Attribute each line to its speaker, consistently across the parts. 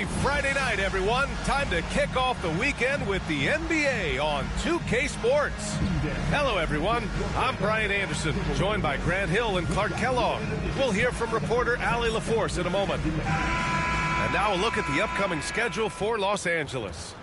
Speaker 1: Happy Friday night, everyone. Time to kick off the weekend with the NBA on 2K Sports. Hello, everyone. I'm Bryant Anderson, joined by Grant Hill and Clark Kellogg. We'll hear from reporter Allie LaForce in a moment. And now a look at the upcoming schedule for Los Angeles.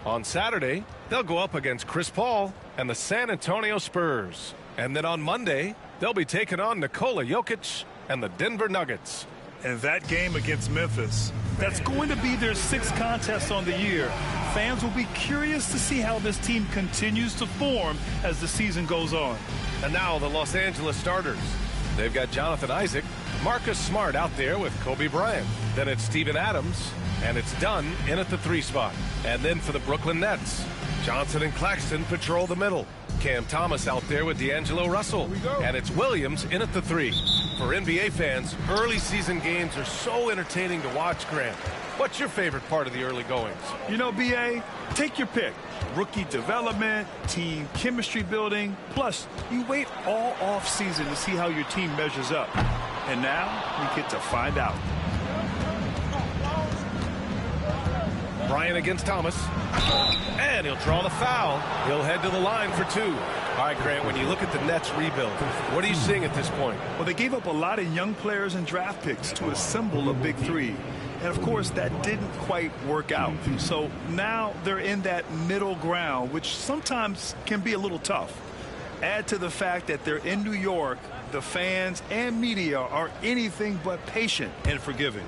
Speaker 1: On Saturday, they'll go up against Chris Paul and the San Antonio Spurs. And then on Monday, they'll be taking on Nikola Jokic and the Denver Nuggets.
Speaker 2: And that game against Memphis, that's going to be their 6th contest on the year. Fans will be curious to see how this team continues to form as the season goes on.
Speaker 1: And now the Los Angeles starters. They've got Jonathan Isaac, Marcus Smart out there with Kobe Bryant. Then it's Steven Adams, and it's Dunn in at the 3 spot. And then for the Brooklyn Nets, Johnson and Claxton patrol the middle. Cam Thomas out there with D'Angelo Russell. And it's Williams in at the 3. For NBA fans, early season games are so entertaining to watch, Grant. What's your favorite part of the early goings?
Speaker 2: You know, B.A., take your pick. Rookie development, team chemistry building. Plus, you wait all off season to see how your team measures up. And now, you get to find out.
Speaker 1: Bryant against Thomas. And he'll draw the foul. He'll head to the line for 2. All right, Grant, when you look at the Nets rebuild, what are you seeing at this point?
Speaker 2: Well, they gave up a lot of young players and draft picks to assemble a big 3. And, of course, that didn't quite work out. So now they're in that middle ground, which sometimes can be a little tough. Add to the fact that they're in New York, the fans and media are anything but patient and forgiving.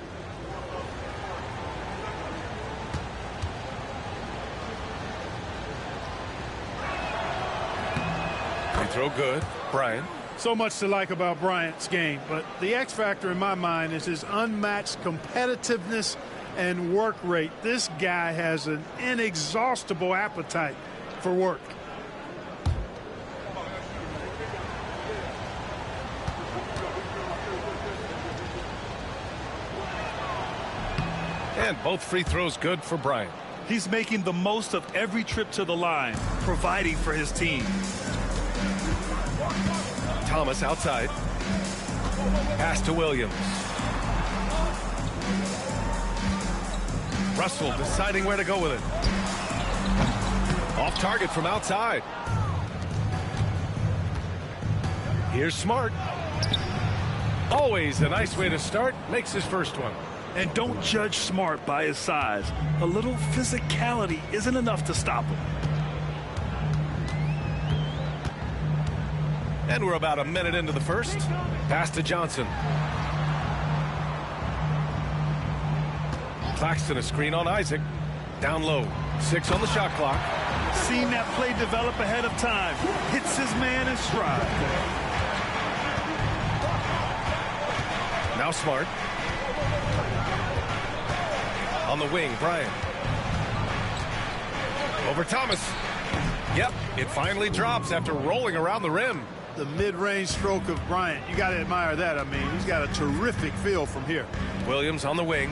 Speaker 1: Throw good. Bryant.
Speaker 3: So much to like about Bryant's game, but the X factor in my mind is his unmatched competitiveness and work rate. This guy has an inexhaustible appetite for work.
Speaker 1: And both free throws good for Bryant.
Speaker 2: He's making the most of every trip to the line, providing for his team.
Speaker 1: Thomas outside. Pass to Williams. Russell deciding where to go with it. Off target from outside. Here's Smart. Always a nice way to start. Makes his first one.
Speaker 2: And don't judge Smart by his size. A little physicality isn't enough to stop him.
Speaker 1: And we're about a minute into the first. Pass to Johnson. Claxton a screen on Isaac. Down low. 6 on the shot clock.
Speaker 2: Seen that play develop ahead of time. Hits his man in stride.
Speaker 1: Now Smart. On the wing, Bryant. Over Thomas. Yep, it finally drops after rolling around the rim.
Speaker 3: The mid-range stroke of Bryant, you got to admire that. I mean, he's got a terrific feel from here.
Speaker 1: Williams on the wing.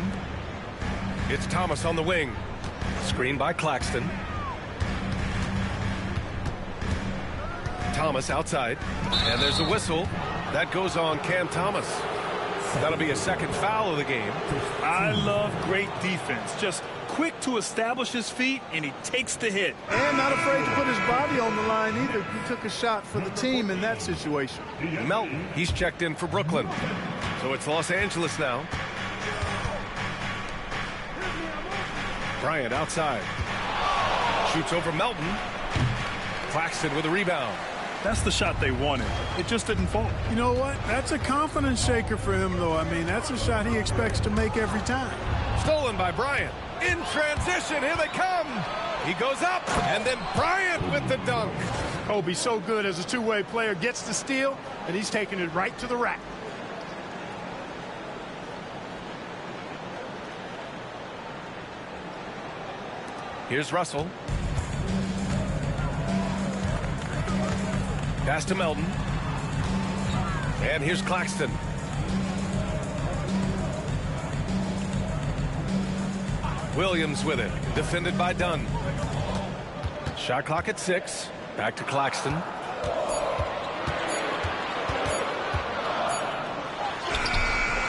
Speaker 1: It's Thomas on the wing. Screen by Claxton. Thomas outside. And there's a whistle. That goes on Cam Thomas. That'll be a second foul of the game.
Speaker 2: I love great defense. Just quick to establish his feet, and he takes the hit.
Speaker 3: And not afraid to put his body on the line either. He took a shot for the team in that situation.
Speaker 1: Melton, he's checked in for Brooklyn. So it's Los Angeles now. Bryant outside. Shoots over Melton. Claxton with a rebound.
Speaker 2: That's the shot they wanted. It just didn't fall.
Speaker 3: You know what? That's a confidence shaker for him, though. I mean, that's a shot he expects to make every time.
Speaker 1: Stolen by Bryant. In transition, here they come. He goes up, and then Bryant with the dunk.
Speaker 3: Kobe's so good as a two-way player, gets the steal, and he's taking it right to the rack.
Speaker 1: Here's Russell. Pass to Melton. And here's Claxton. Williams with it. Defended by Dunn. Shot clock at 6. Back to Claxton.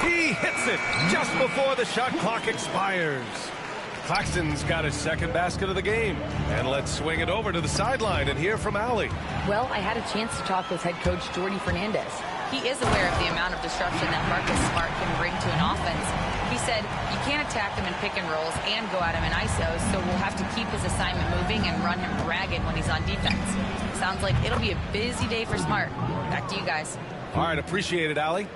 Speaker 1: He hits Nails it just before the shot clock expires. Claxton's got his second basket of the game. And let's swing it over to the sideline and hear from Allie.
Speaker 4: Well, I had a chance to talk with head coach Jordy Fernandez. He is aware of the amount of disruption that Marcus Smart can bring to an offense. He said you can't attack him in pick and rolls and go at him in ISOs, so we'll have to keep his assignment moving and run him ragged when he's on defense. Sounds like it'll be a busy day for Smart. Back to you guys.
Speaker 1: All right, appreciate it, Allie.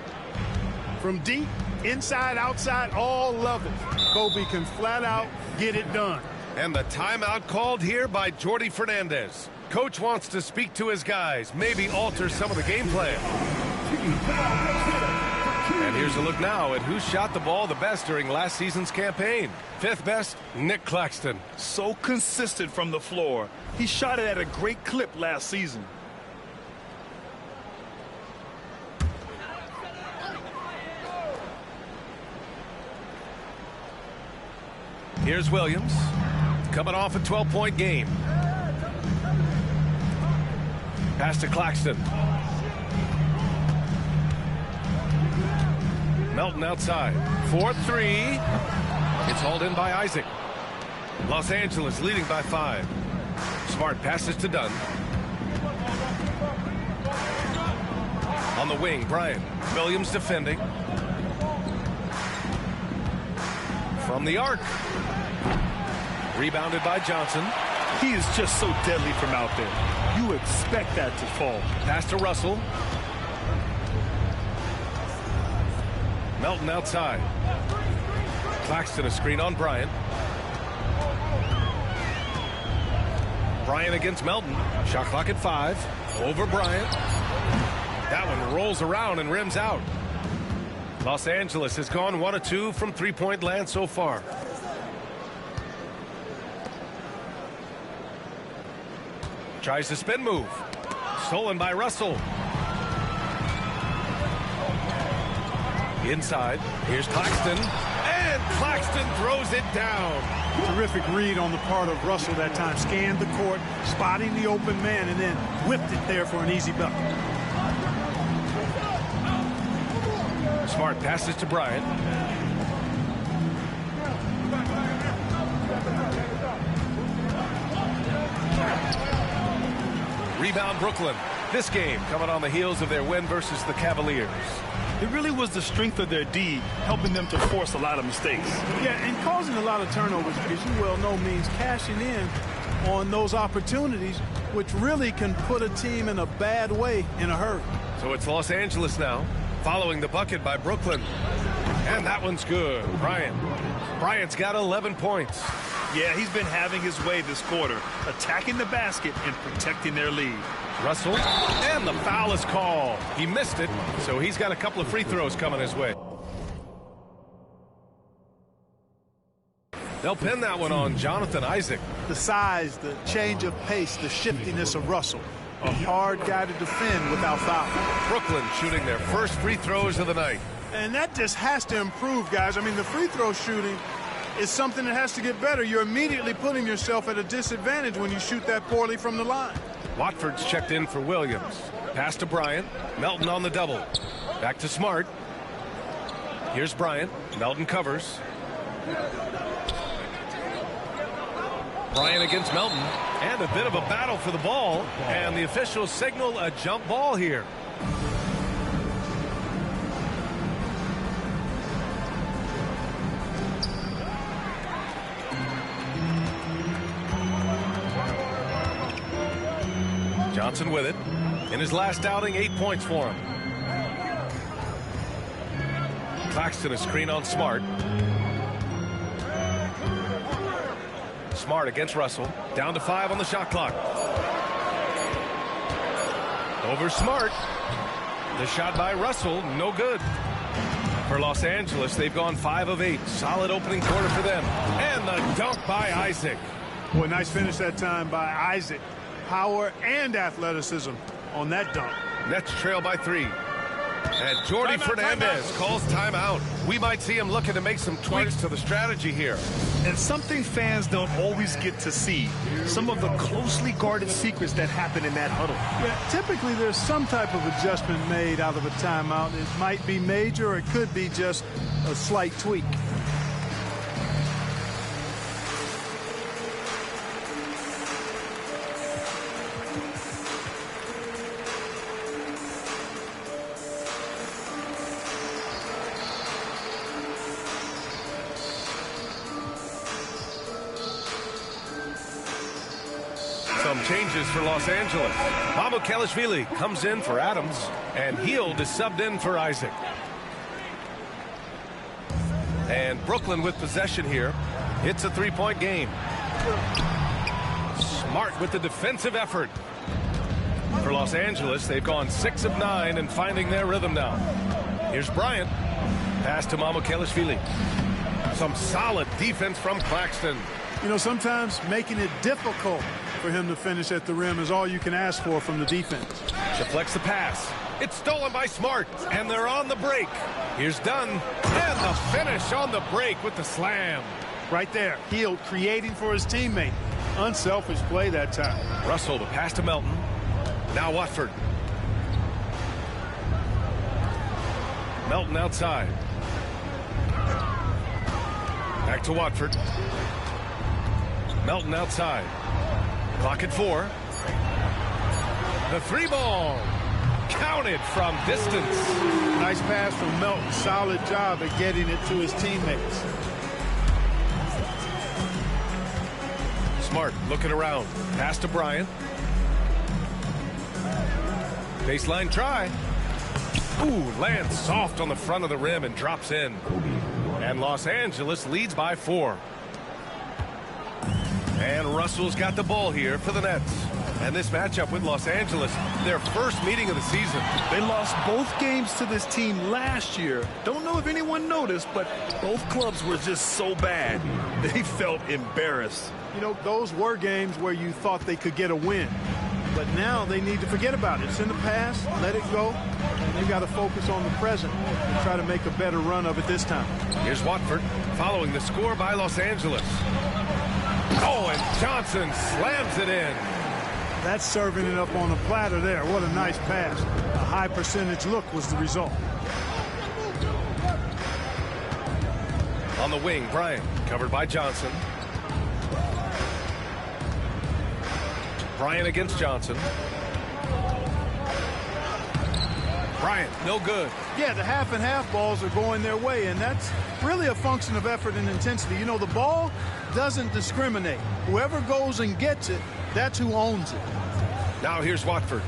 Speaker 3: From deep, inside, outside, all level, Kobe can flat out get it done.
Speaker 1: And the timeout called here by Jordy Fernandez. Coach wants to speak to his guys, maybe alter some of the game plan. And here's a look now at who shot the ball the best during last season's campaign. Fifth best, Nick Claxton.
Speaker 2: So consistent from the floor. He shot it at a great clip last season.
Speaker 1: Here's Williams, coming off a 12-point game. Pass to Claxton. Melton outside. 4-3. It's hauled in by Isaac. Los Angeles leading by 5. Smart passes to Dunn. On the wing, Bryant. Williams defending. From the arc. Rebounded by Johnson.
Speaker 2: He is just so deadly from out there. You expect that to fall.
Speaker 1: Pass to Russell. Melton outside. Claxton a screen on Bryant. Bryant against Melton. Shot clock at 5. Over Bryant. That one rolls around and rims out. Los Angeles has gone 1 of 2 from three-point land so far. Tries the spin move. Stolen by Russell. Inside. Here's Claxton. And Claxton throws it down.
Speaker 3: Terrific read on the part of Russell that time. Scanned the court, spotting the open man, and then whipped it there for an easy bucket.
Speaker 1: Smart passes to Bryant. Rebound Brooklyn. This game coming on the heels of their win versus the Cavaliers.
Speaker 2: It really was the strength of their D helping them to force a lot of mistakes.
Speaker 3: Yeah, and causing a lot of turnovers, as you well know, means cashing in on those opportunities, which really can put a team in a bad way in a hurry.
Speaker 1: So it's Los Angeles now, following the bucket by Brooklyn. And that one's good. Bryant's got 11 points.
Speaker 2: Yeah, he's been having his way this quarter, attacking the basket and protecting their lead.
Speaker 1: Russell, and the foul is called. He missed it, so he's got a couple of free throws coming his way. They'll pin that one on Jonathan Isaac.
Speaker 3: The size, the change of pace, the shiftiness of Russell. A hard guy to defend without fouling.
Speaker 1: Brooklyn shooting their first free throws of the night.
Speaker 3: And that just has to improve, guys. I mean, the free throw shooting is something that has to get better. You're immediately putting yourself at a disadvantage when you shoot that poorly from the line.
Speaker 1: Watford's checked in for Williams. Pass to Bryant. Melton on the double. Back to Smart. Here's Bryant. Melton covers. Bryant against Melton. And a bit of a battle for the ball. And the officials signal a jump ball here. Johnson with it. In his last outing, 8 points for him. Claxton a screen on Smart. Smart against Russell. Down to 5 on the shot clock. Over Smart. The shot by Russell, no good. For Los Angeles, they've gone 5 of 8. Solid opening quarter for them. And the dunk by Isaac.
Speaker 3: Boy, nice finish that time by Isaac. Power and athleticism on that dunk.
Speaker 1: Nets trail by 3. And Jordy Fernandez calls timeout. We might see him looking to make some tweaks to the strategy here.
Speaker 2: And something fans don't always get to see, some of the closely guarded secrets that happen in that huddle.
Speaker 3: Yeah, typically there's some type of adjustment made out of a timeout. It might be major or it could be just a slight tweak.
Speaker 1: Some changes for Los Angeles. Mamukelashvili comes in for Adams, and Hield is subbed in for Isaac. And Brooklyn with possession here. It's a three-point game. Smart with the defensive effort. For Los Angeles, they've gone 6 of 9 and finding their rhythm now. Here's Bryant. Pass to Mamukelashvili. Some solid defense from Claxton.
Speaker 3: You know, sometimes making it difficult for him to finish at the rim is all you can ask for from the defense.
Speaker 1: Deflects the pass. It's stolen by Smart, and they're on the break. Here's Dunn, and the finish on the break with the slam.
Speaker 3: Right there, Hield creating for his teammate. Unselfish play that time.
Speaker 1: Russell, the pass to Melton. Now Watford. Melton outside. Back to Watford. Melton outside. Clock at 4. The three ball. Counted from distance.
Speaker 3: Nice pass from Melton. Solid job at getting it to his teammates.
Speaker 1: Smart looking around. Pass to Bryant. Baseline try. Ooh, lands soft on the front of the rim and drops in. And Los Angeles leads by 4. And Russell's got the ball here for the Nets. And this matchup with Los Angeles, their first meeting of the season.
Speaker 2: They lost both games to this team last year. Don't know if anyone noticed, but both clubs were just so bad. They felt embarrassed.
Speaker 3: You know, those were games where you thought they could get a win. But now they need to forget about it. It's in the past, let it go, and they've got to focus on the present and try to make a better run of it this time.
Speaker 1: Here's Watford following the score by Los Angeles. Oh, and Johnson slams it in.
Speaker 3: That's serving it up on a platter there. What a nice pass. A high percentage look was the result.
Speaker 1: On the wing, Bryant, covered by Johnson. Bryant against Johnson. Bryant, no good.
Speaker 3: Yeah, the half and half balls are going their way, and that's really a function of effort and intensity. You know, the ball doesn't discriminate. Whoever goes and gets it, that's who owns it.
Speaker 1: Now here's Watford.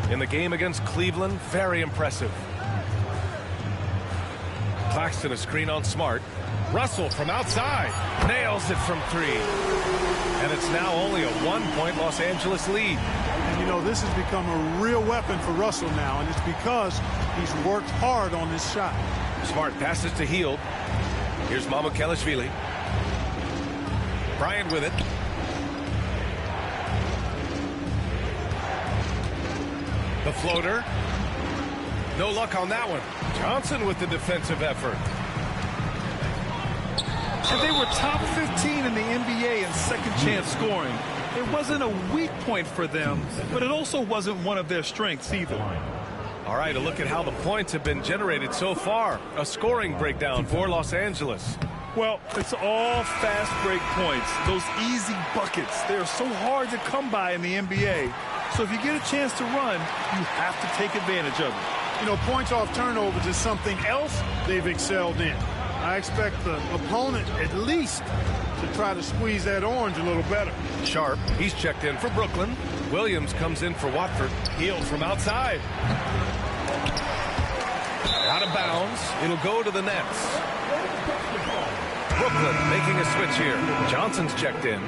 Speaker 1: In the game against Cleveland, very impressive. Claxton a screen on Smart. Russell from outside. Nails it from 3. And it's now only a 1-point Los Angeles lead.
Speaker 3: And, you know, this has become a real weapon for Russell now, and it's because he's worked hard on this shot.
Speaker 1: Smart passes to Hield. Here's Mamukelashvili. Bryant with it. The floater. No luck on that one. Johnson with the defensive effort.
Speaker 2: And they were top 15 in the NBA in second chance scoring. It wasn't a weak point for them, but it also wasn't one of their strengths either.
Speaker 1: All right, a look at how the points have been generated so far. A scoring breakdown for Los Angeles.
Speaker 2: Well, it's all fast break points. Those easy buckets. They're so hard to come by in the NBA. So if you get a chance to run, you have to take advantage of it.
Speaker 3: You know, points off turnovers is something else they've excelled in. I expect the opponent at least to try to squeeze that orange a little better.
Speaker 1: Sharp, he's checked in for Brooklyn. Williams comes in for Watford. Hield from outside. Out of bounds. It'll go to the Nets. Brooklyn making a switch here. Johnson's checked in.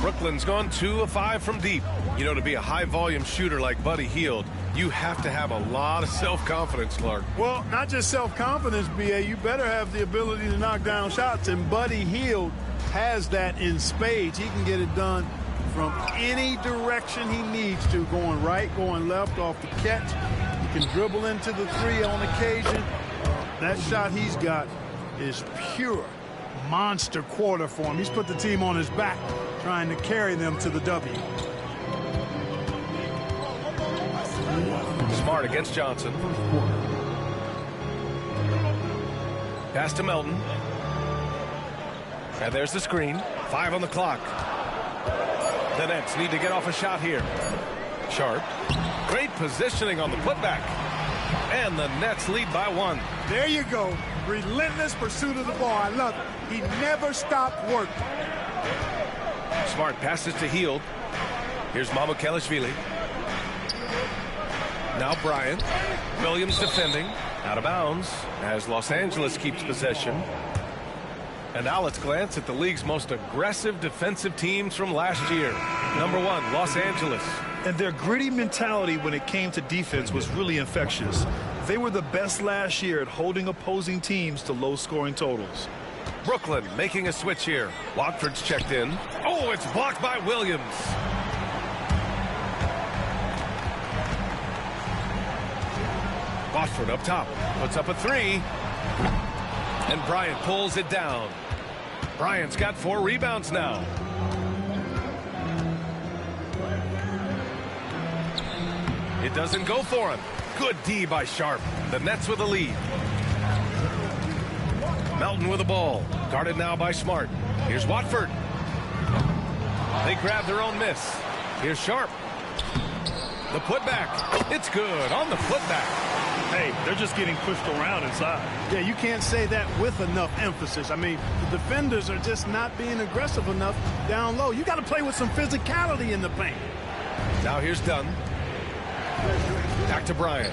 Speaker 1: Brooklyn's gone 2 of 5 from deep. You know, to be a high-volume shooter like Buddy Hield, you have to have a lot of self-confidence, Clark.
Speaker 3: Well, not just self-confidence, B.A. You better have the ability to knock down shots, and Buddy Hield has that in spades. He can get it done from any direction he needs to, going right, going left off the catch. He can dribble into the three on occasion. That shot he's got is pure monster quarter for him. He's put the team on his back, trying to carry them to the W.
Speaker 1: Smart against Johnson. Pass to Melton. And there's the screen. 5 on the clock. The Nets need to get off a shot here. Sharp. Great positioning on the putback. And the Nets lead by 1.
Speaker 3: There you go. Relentless pursuit of the ball. I love it. He never stopped working.
Speaker 1: Smart passes to Hield. Here's Mamukelashvili. Now Bryant. Williams defending. Out of bounds as Los Angeles keeps possession. And now let's glance at the league's most aggressive defensive teams from last year. Number 1, Los Angeles.
Speaker 2: And their gritty mentality when it came to defense was really infectious. They were the best last year at holding opposing teams to low-scoring totals.
Speaker 1: Brooklyn making a switch here. Watford's checked in. Oh, it's blocked by Williams. Watford up top. Puts up a 3. And Bryant pulls it down. Bryant's got 4 rebounds now. It doesn't go for him. Good D by Sharp. The Nets with the lead. Melton with the ball. Guarded now by Smart. Here's Watford. They grab their own miss. Here's Sharp. The putback. It's good on the putback.
Speaker 2: Hey, they're just getting pushed around inside.
Speaker 3: Yeah, you can't say that with enough emphasis. I mean, the defenders are just not being aggressive enough down low. You got to play with some physicality in the paint.
Speaker 1: Now here's Dunn. Back to Bryant.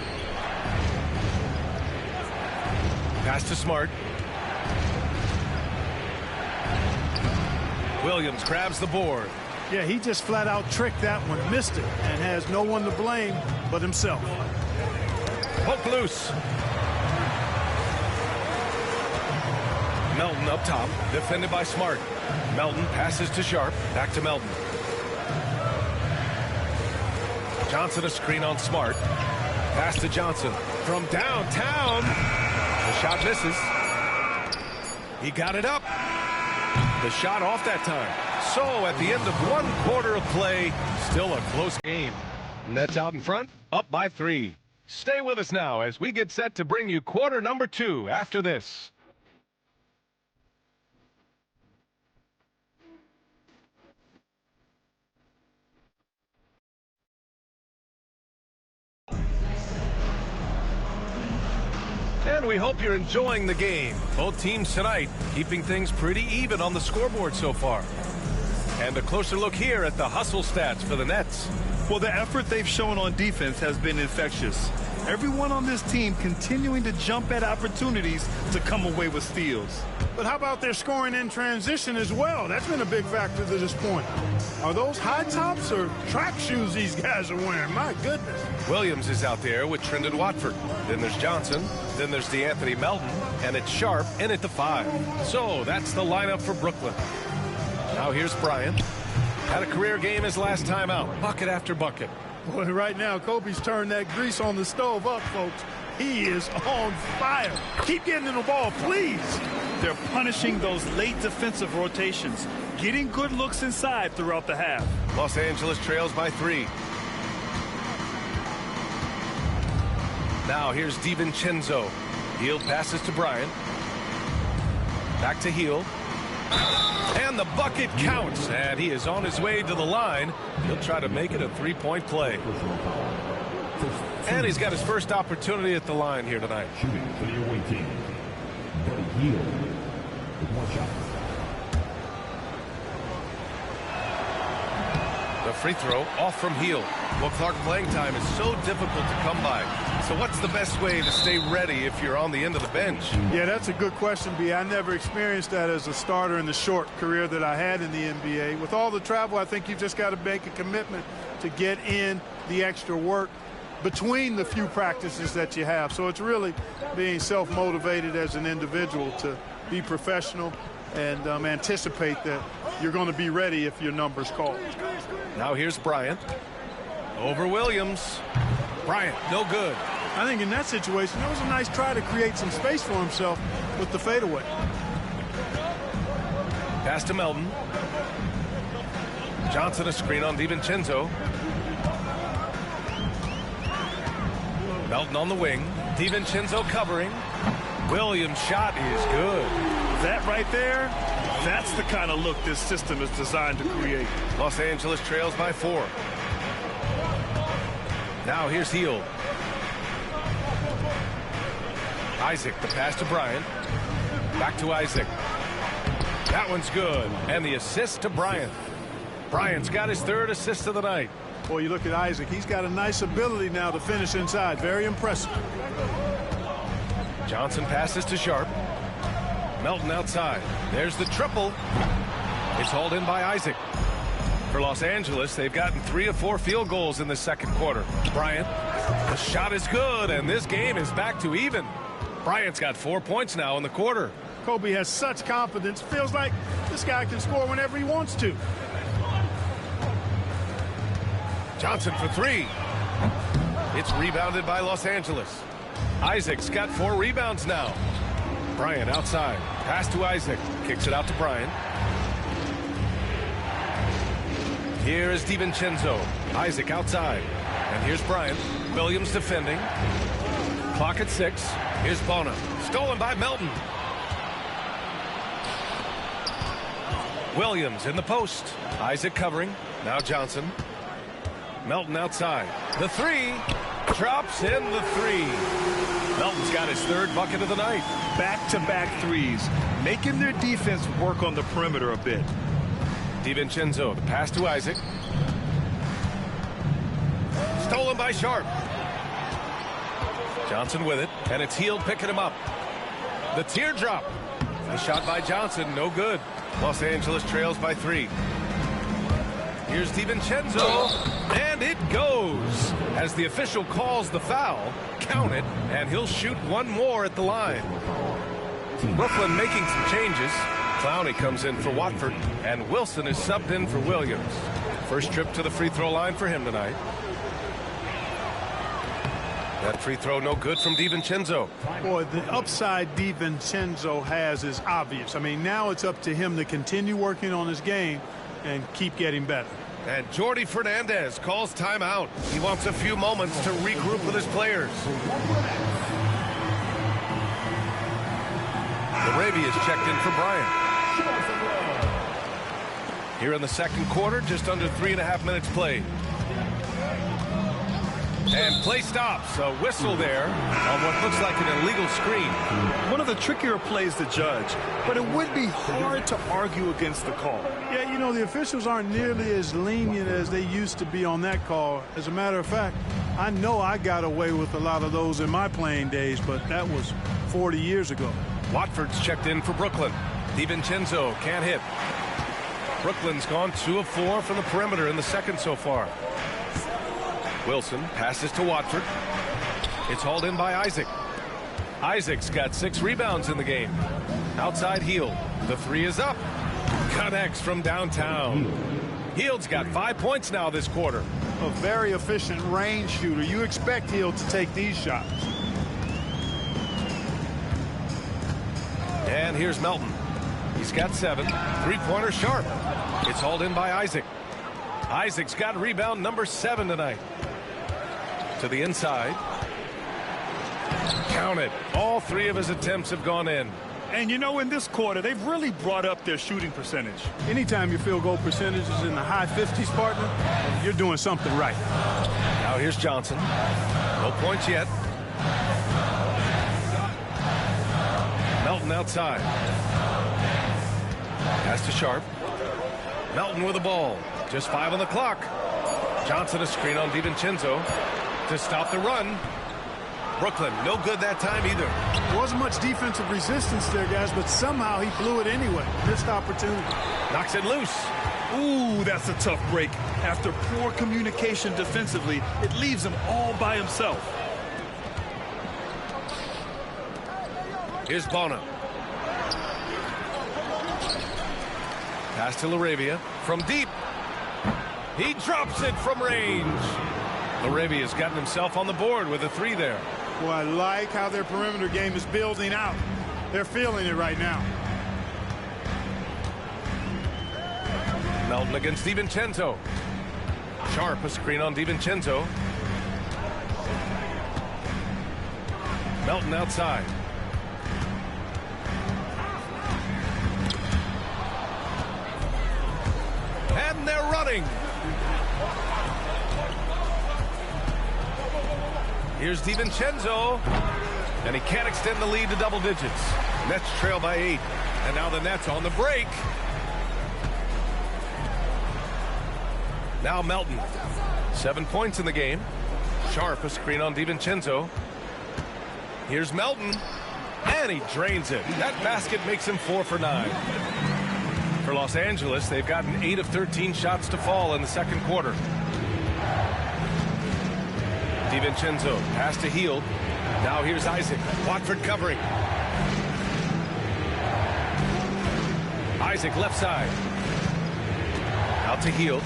Speaker 1: Pass to Smart. Williams grabs the board.
Speaker 3: Yeah, he just flat out tricked that one, missed it, and has no one to blame but himself.
Speaker 1: Poke loose. Melton up top, defended by Smart. Melton passes to Sharp. Back to Melton. Johnson a screen on Smart. Pass to Johnson from downtown. The shot misses. He got it up. The shot off that time. So at the end of 1 quarter of play, still a close game. Nets out in front, up by 3. Stay with us now as we get set to bring you quarter number 2 after this. And we hope you're enjoying the game. Both teams tonight keeping things pretty even on the scoreboard so far. And a closer look here at the hustle stats for the Nets.
Speaker 2: Well, the effort they've shown on defense has been infectious. Everyone on this team continuing to jump at opportunities to come away with steals.
Speaker 3: But how about their scoring in transition as well? That's been a big factor to this point. Are those high tops or track shoes these guys are wearing? My goodness.
Speaker 1: Williams is out there with Trendon Watford. Then there's Johnson. Then there's DeAnthony Melton. And it's Sharp in at the 5. So that's the lineup for Brooklyn. Now here's Bryant. Had a career game his last time out. Bucket after bucket.
Speaker 3: Boy, right now, Kobe's turned that grease on the stove up, folks. He is on fire. Keep getting in the ball, please.
Speaker 2: They're punishing those late defensive rotations, getting good looks inside throughout the half.
Speaker 1: Los Angeles trails by 3. Now here's DiVincenzo. Hield passes to Bryant. Back to Hield. And the bucket counts, and he is on his way to the line. He'll try to make it a 3-point play. And he's got his first opportunity at the line here tonight.
Speaker 5: Shooting for the away team, Buddy Hield with 1 shot.
Speaker 1: The free throw off from Hield. Well, Clark, playing time is so difficult to come by. So what's the best way to stay ready if you're on the end of the bench?
Speaker 3: Yeah, that's a good question, B. I never experienced that as a starter in the short career that I had in the NBA. With all the travel, I think you've just got to make a commitment to get in the extra work between the few practices that you have. So it's really being self-motivated as an individual to be professional and anticipate that you're going to be ready if your number's called.
Speaker 1: Now here's Bryant. Over Williams. Bryant, no good.
Speaker 3: I think in that situation, that was a nice try to create some space for himself with the fadeaway.
Speaker 1: Pass to Melton. Johnson a screen on DiVincenzo. Melton on the wing. DiVincenzo covering. Williams' shot is good.
Speaker 2: That right there, that's the kind of look this system is designed to create.
Speaker 1: Los Angeles trails by 4. Now here's Hield. Isaac, the pass to Bryant. Back to Isaac. That one's good. And the assist to Bryant. Bryant's got his 3rd assist of the night.
Speaker 3: Boy, you look at Isaac. He's got a nice ability now to finish inside. Very impressive.
Speaker 1: Johnson passes to Sharp. Melton outside. There's the triple. It's hauled in by Isaac. For Los Angeles, they've gotten 3 of 4 field goals in the second quarter. Bryant, the shot is good, and this game is back to even. Bryant's got 4 points now in the quarter.
Speaker 3: Kobe has such confidence. Feels like this guy can score whenever he wants to.
Speaker 1: Johnson for 3. It's rebounded by Los Angeles. Isaac's got 4 rebounds now. Bryant outside. Pass to Isaac. Kicks it out to Bryant. Here is DiVincenzo. Isaac outside. And here's Bryant. Williams defending. Clock at 6. Here's Bona. Stolen by Melton. Williams in the post. Isaac covering. Now Johnson. Melton outside. The 3. Drops in the 3. Melton's got his 3rd bucket of the night.
Speaker 2: Back-to-back threes, making their defense work on the perimeter a bit.
Speaker 1: DiVincenzo, the pass to Isaac. Stolen by Sharp. Johnson with it, and it's Hield picking him up. The teardrop. The shot by Johnson, no good. Los Angeles trails by 3. Here's DiVincenzo, and it goes. As the official calls the foul, count it, and he'll shoot one more at the line. Brooklyn making some changes. Clowney comes in for Watford, and Wilson is subbed in for Williams. First trip to the free throw line for him tonight. That free throw no good from DiVincenzo.
Speaker 3: Boy, the upside DiVincenzo has is obvious. I mean, now it's up to him to continue working on his game and keep getting better.
Speaker 1: And Jordy Fernandez calls timeout. He wants a few moments to regroup with his players. Arabia's checked in for Bryant. Here in the second quarter, just under 3.5 minutes played. And play stops. A whistle there on what looks like an illegal screen.
Speaker 2: One of the trickier plays to judge, but it would be hard to argue against the call.
Speaker 3: Yeah, you know, the officials aren't nearly as lenient as they used to be on that call. As a matter of fact, I know I got away with a lot of those in my playing days, but that was 40 years ago.
Speaker 1: Watford's checked in for Brooklyn. DiVincenzo can't hit. Brooklyn's gone 2 of 4 from the perimeter in the second so far. Wilson passes to Watford. It's hauled in by Isaac. Isaac's got 6 rebounds in the game. Outside Hield. The 3 is up. Connects from downtown. Hield's got 5 points now this quarter.
Speaker 3: A very efficient range shooter. You expect Hield to take these shots.
Speaker 1: And here's Melton. He's got 7. Three-pointer Sharp. It's hauled in by Isaac. Isaac's got rebound number 7 tonight. To the inside. Count it. All 3 of his attempts have gone in.
Speaker 2: And you know, in this quarter, they've really brought up their shooting percentage.
Speaker 3: Anytime your field goal percentage is in the high 50s, partner, you're doing something right.
Speaker 1: Now here's Johnson. No points yet. Melton outside. Pass to Sharp. Melton with the ball. Just 5 on the clock. Johnson a screen on DiVincenzo to stop the run. Brooklyn, no good that time either.
Speaker 3: There wasn't much defensive resistance there, guys, but somehow he blew it anyway. Missed opportunity.
Speaker 1: Knocks it loose.
Speaker 2: Ooh, that's a tough break. After poor communication defensively, it leaves him all by himself.
Speaker 1: Here's Bona. Pass to Laravia from deep. He drops it from range. Laravia's gotten himself on the board with a 3 there.
Speaker 3: Well, I like how their perimeter game is building out. They're feeling it right now.
Speaker 1: Melton against DiVincenzo. Sharp, a screen on DiVincenzo. Melton outside. And they're running. Here's DiVincenzo. And he can't extend the lead to double digits. Nets trail by 8. And now the Nets on the break. Now Melton. 7 points in the game. Sharp, a screen on DiVincenzo. Here's Melton. And he drains it. That basket makes him 4 for 9. For Los Angeles, they've gotten 8 of 13 shots to fall in the second quarter. DiVincenzo, pass to Hield. Now here's Isaac. Watford covering. Isaac left side. Out to Hield.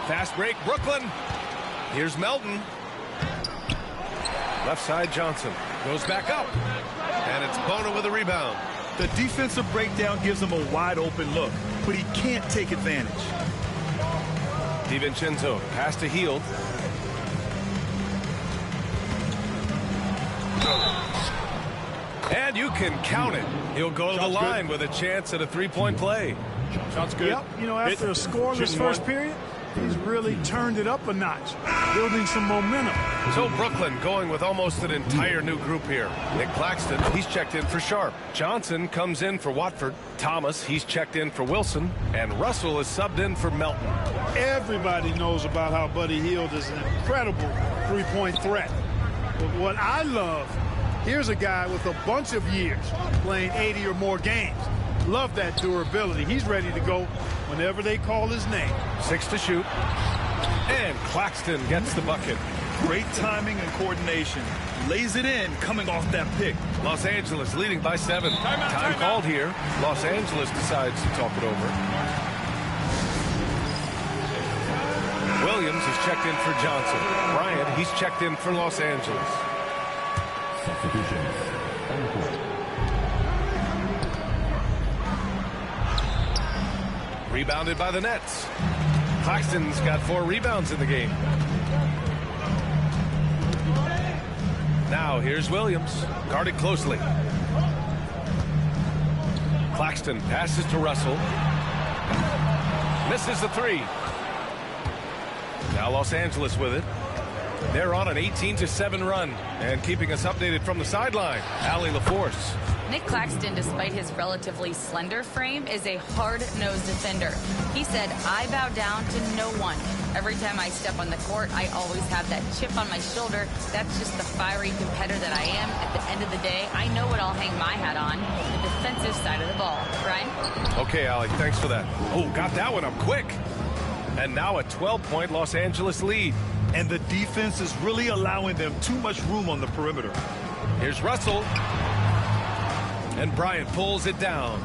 Speaker 1: Fast break, Brooklyn. Here's Melton. Left side, Johnson. Goes back up. And it's Bona with a rebound.
Speaker 2: The defensive breakdown gives him a wide open look, but he can't take advantage.
Speaker 1: DiVincenzo, pass to Hield. And you can count it. He'll go to the line with a chance at a 3-point play.
Speaker 3: Shot's good. Yep, you know, after a scoreless first period, he's really turned it up a notch, building some momentum.
Speaker 1: So Brooklyn going with almost an entire new group here. Nick Claxton, he's checked in for Sharp. Johnson comes in for Watford. Thomas, he's checked in for Wilson. And Russell is subbed in for Melton.
Speaker 3: Everybody knows about how Buddy Hield is an incredible three-point threat. But what I love, here's a guy with a bunch of years playing 80 or more games. Love that durability. He's ready to go whenever they call his name.
Speaker 1: 6 to shoot. And Claxton gets the bucket.
Speaker 2: Great timing and coordination. Lays it in coming off that pick.
Speaker 1: Los Angeles leading by 7. Time called here. Los Angeles decides to talk it over. Williams is checked in for Johnson. Bryant, he's checked in for Los Angeles.
Speaker 5: Substitutions. On the court.
Speaker 1: Rebounded by the Nets. Claxton's got 4 rebounds in the game. Now here's Williams, guarded closely. Claxton passes to Russell. Misses the 3. Now Los Angeles with it. They're on an 18-7 run. And keeping us updated from the sideline, Allie LaForce.
Speaker 4: Nick Claxton, despite his relatively slender frame, is a hard-nosed defender. He said, I bow down to no one. Every time I step on the court, I always have that chip on my shoulder. That's just the fiery competitor that I am. At the end of the day, I know what I'll hang my hat on, the defensive side of the ball. Brian?
Speaker 1: Okay, Allie, thanks for that. Oh, got that one up quick. And now a 12-point Los Angeles lead.
Speaker 2: And the defense is really allowing them too much room on the perimeter.
Speaker 1: Here's Russell. And Bryant pulls it down.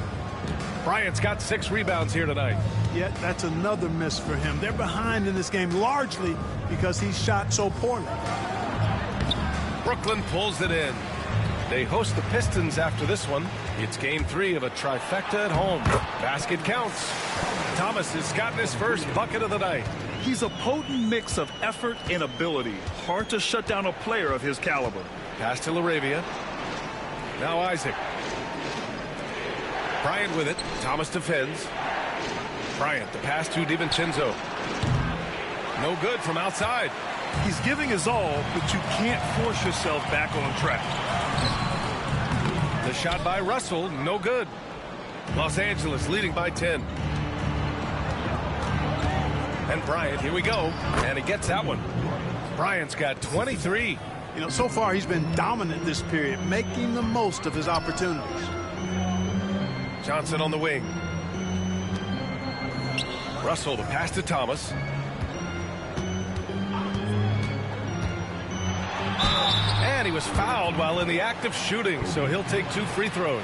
Speaker 1: Bryant's got 6 rebounds here tonight.
Speaker 3: Yet that's another miss for him. They're behind in this game largely because he shot so poorly.
Speaker 1: Brooklyn pulls it in. They host the Pistons after this one. It's game 3 of a trifecta at home. Basket counts. Thomas has gotten his first bucket of the night.
Speaker 2: He's a potent mix of effort and ability. Hard to shut down a player of his caliber.
Speaker 1: Pass to Laravia. Now Isaac. Bryant with it. Thomas defends. Bryant, the pass to DiVincenzo. No good from outside.
Speaker 2: He's giving his all, but you can't force yourself back on track.
Speaker 1: The shot by Russell, no good. Los Angeles leading by 10. And Bryant, here we go. And he gets that one. Bryant's got 23.
Speaker 3: You know, so far he's been dominant this period, making the most of his opportunities.
Speaker 1: Johnson on the wing. Russell, the pass to Thomas. And he was fouled while in the act of shooting, so he'll take 2 free throws.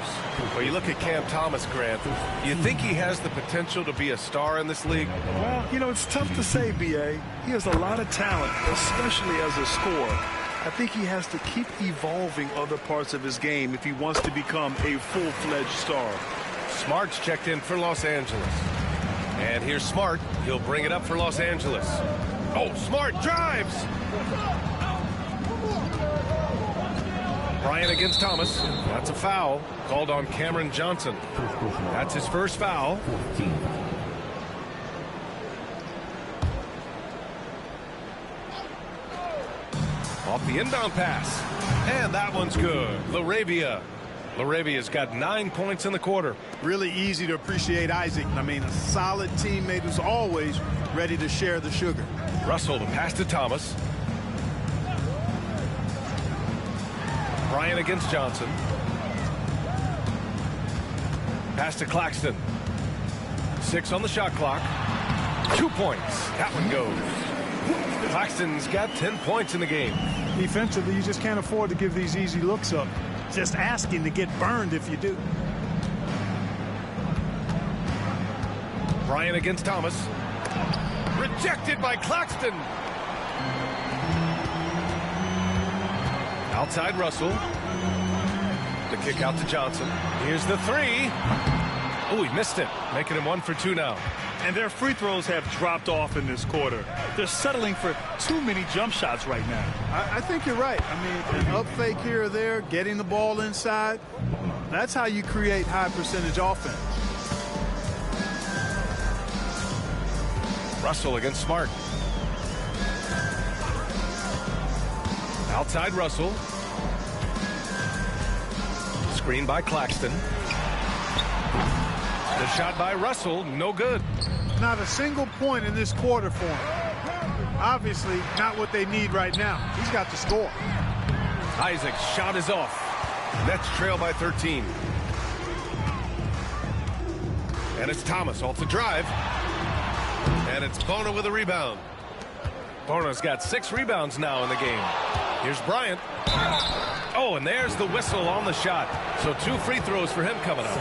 Speaker 1: Well, you look at Cam Thomas, Grant. You think he has the potential to be a star in this league?
Speaker 2: Well, you know, it's tough to say, B.A. He has a lot of talent, especially as a scorer. I think he has to keep evolving other parts of his game if he wants to become a full-fledged star.
Speaker 1: Smart's checked in for Los Angeles. And here's Smart. He'll bring it up for Los Angeles. Oh, Smart drives! Bryant against Thomas. That's a foul called on Cameron Johnson. That's his first foul. Off the inbound pass. And that one's good. Larabia's got 9 points in the quarter.
Speaker 3: Really easy to appreciate Isaac. I mean, a solid teammate who's always ready to share the sugar.
Speaker 1: Russell, the pass to Thomas. Bryant against Johnson. Pass to Claxton. 6 on the shot clock. 2 points. That one goes. Claxton's got 10 points in the game.
Speaker 3: Defensively, you just can't afford to give these easy looks up. Just asking to get burned if you do.
Speaker 1: Bryant against Thomas. Rejected by Claxton. Outside Russell. The kick out to Johnson. Here's the 3. Oh, he missed it. Making him 1 for 2 now.
Speaker 2: And their free throws have dropped off in this quarter. They're settling for too many jump shots right now.
Speaker 3: I think you're right. I mean, an up fake here or there, getting the ball inside. That's how you create high percentage offense.
Speaker 1: Russell against Smart. Outside Russell. Screen by Claxton. The shot by Russell, no good.
Speaker 3: Not a single point in this quarter for him. Obviously, not what they need right now. He's got to score.
Speaker 1: Isaac's shot is off. Nets trail by 13. And it's Thomas off the drive. And it's Bona with a rebound. Bona's got 6 rebounds now in the game. Here's Bryant. Oh, and there's the whistle on the shot. So 2 free throws for him coming up.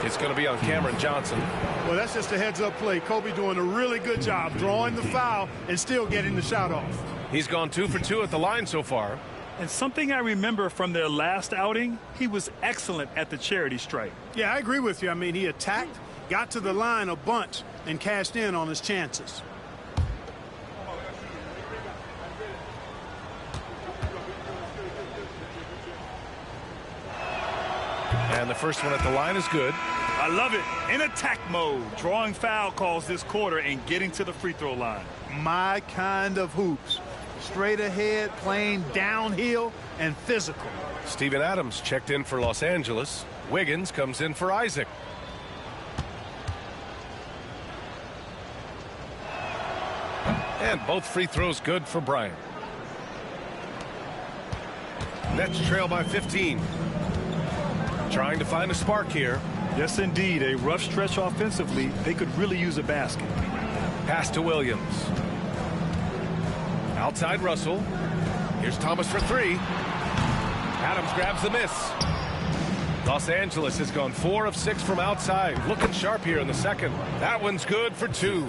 Speaker 1: It's going to be on Cameron Johnson.
Speaker 3: Well, that's just a heads-up play. Kobe doing a really good job drawing the foul and still getting the shot off.
Speaker 1: He's gone 2 for 2 at the line so far.
Speaker 2: And something I remember from their last outing, he was excellent at the charity stripe.
Speaker 3: Yeah, I agree with you. I mean, he attacked, got to the line a bunch, and cashed in on his chances.
Speaker 1: And the first one at the line is good.
Speaker 2: I love it. In attack mode, drawing foul calls this quarter and getting to the free throw line.
Speaker 3: My kind of hoops. Straight ahead, playing downhill, and physical.
Speaker 1: Steven Adams checked in for Los Angeles. Wiggins comes in for Isaac. And both free throws good for Bryant. Nets trail by 15. Trying to find a spark here.
Speaker 2: Yes, indeed. A rough stretch offensively. They could really use a basket.
Speaker 1: Pass to Williams. Outside Russell. Here's Thomas for 3. Adams grabs the miss. Los Angeles has gone 4 of 6 from outside. Looking sharp here in the second. That one's good for 2.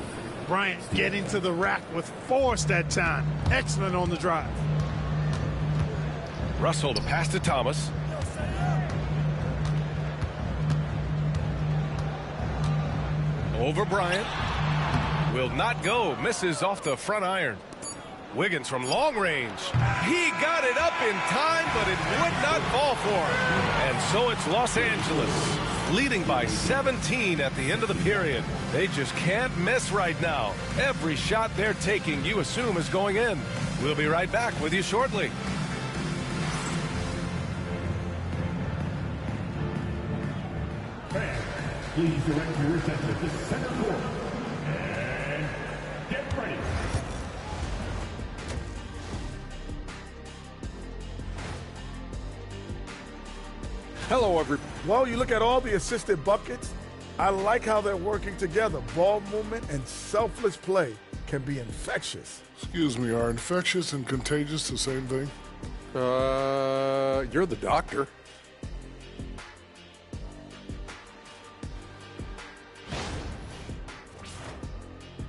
Speaker 3: Bryant getting to the rack with force that time. Excellent on the drive.
Speaker 1: Russell to pass to Thomas. Over Bryant. Will not go. Misses off the front iron. Wiggins from long range. He got it up in time, but it would not fall for him. And so it's Los Angeles leading by 17 at the end of the period. They just can't miss right now. Every shot they're taking, you assume, is going in. We'll be right back with you shortly.
Speaker 5: Please direct your attention to center court. And get ready.
Speaker 6: Hello, everyone. Well, you look at all the assisted buckets, I like how they're working together. Ball movement and selfless play can be infectious.
Speaker 7: Excuse me, are infectious and contagious the same thing? You're the doctor.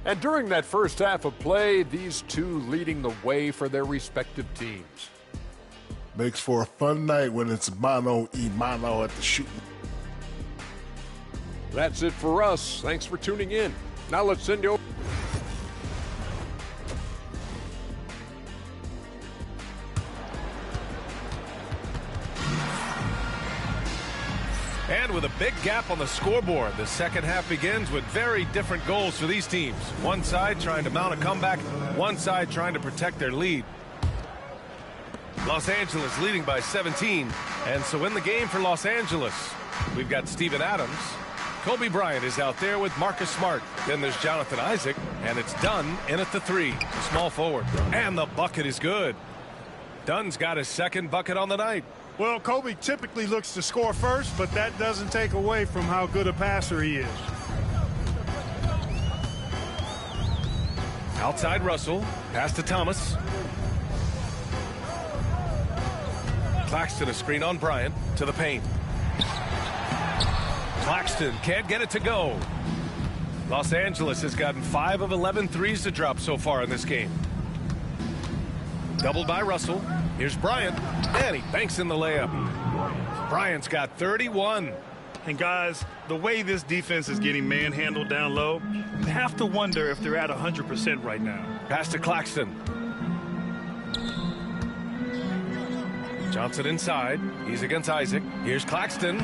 Speaker 7: And during that first half of play, these two leading the way for their respective teams.
Speaker 8: Makes for a fun night when it's mano-a-mano at the shooting.
Speaker 7: That's it for us. Thanks for tuning in. Now let's send you over.
Speaker 1: And with a big gap on the scoreboard, the second half begins with very different goals for these teams. One side trying to mount a comeback, one side trying to protect their lead. Los Angeles leading by 17. And so in the game for Los Angeles, we've got Steven Adams. Kobe Bryant is out there with Marcus Smart. Then there's Jonathan Isaac, and it's Dunn in at the 3, small forward. And the bucket is good. Dunn's got his second bucket on the night.
Speaker 3: Well, Kobe typically looks to score first, but that doesn't take away from how good a passer he is.
Speaker 1: Outside Russell, pass to Thomas. Claxton a screen on Bryant to the paint. Claxton can't get it to go. Los Angeles has gotten 5 of 11 threes to drop so far in this game. Doubled by Russell. Here's Bryant, and he banks in the layup. Bryant's got 31.
Speaker 2: And guys, the way this defense is getting manhandled down low, you have to wonder if they're at 100% right now.
Speaker 1: Pass to Claxton. Johnson inside. He's against Isaac. Here's Claxton.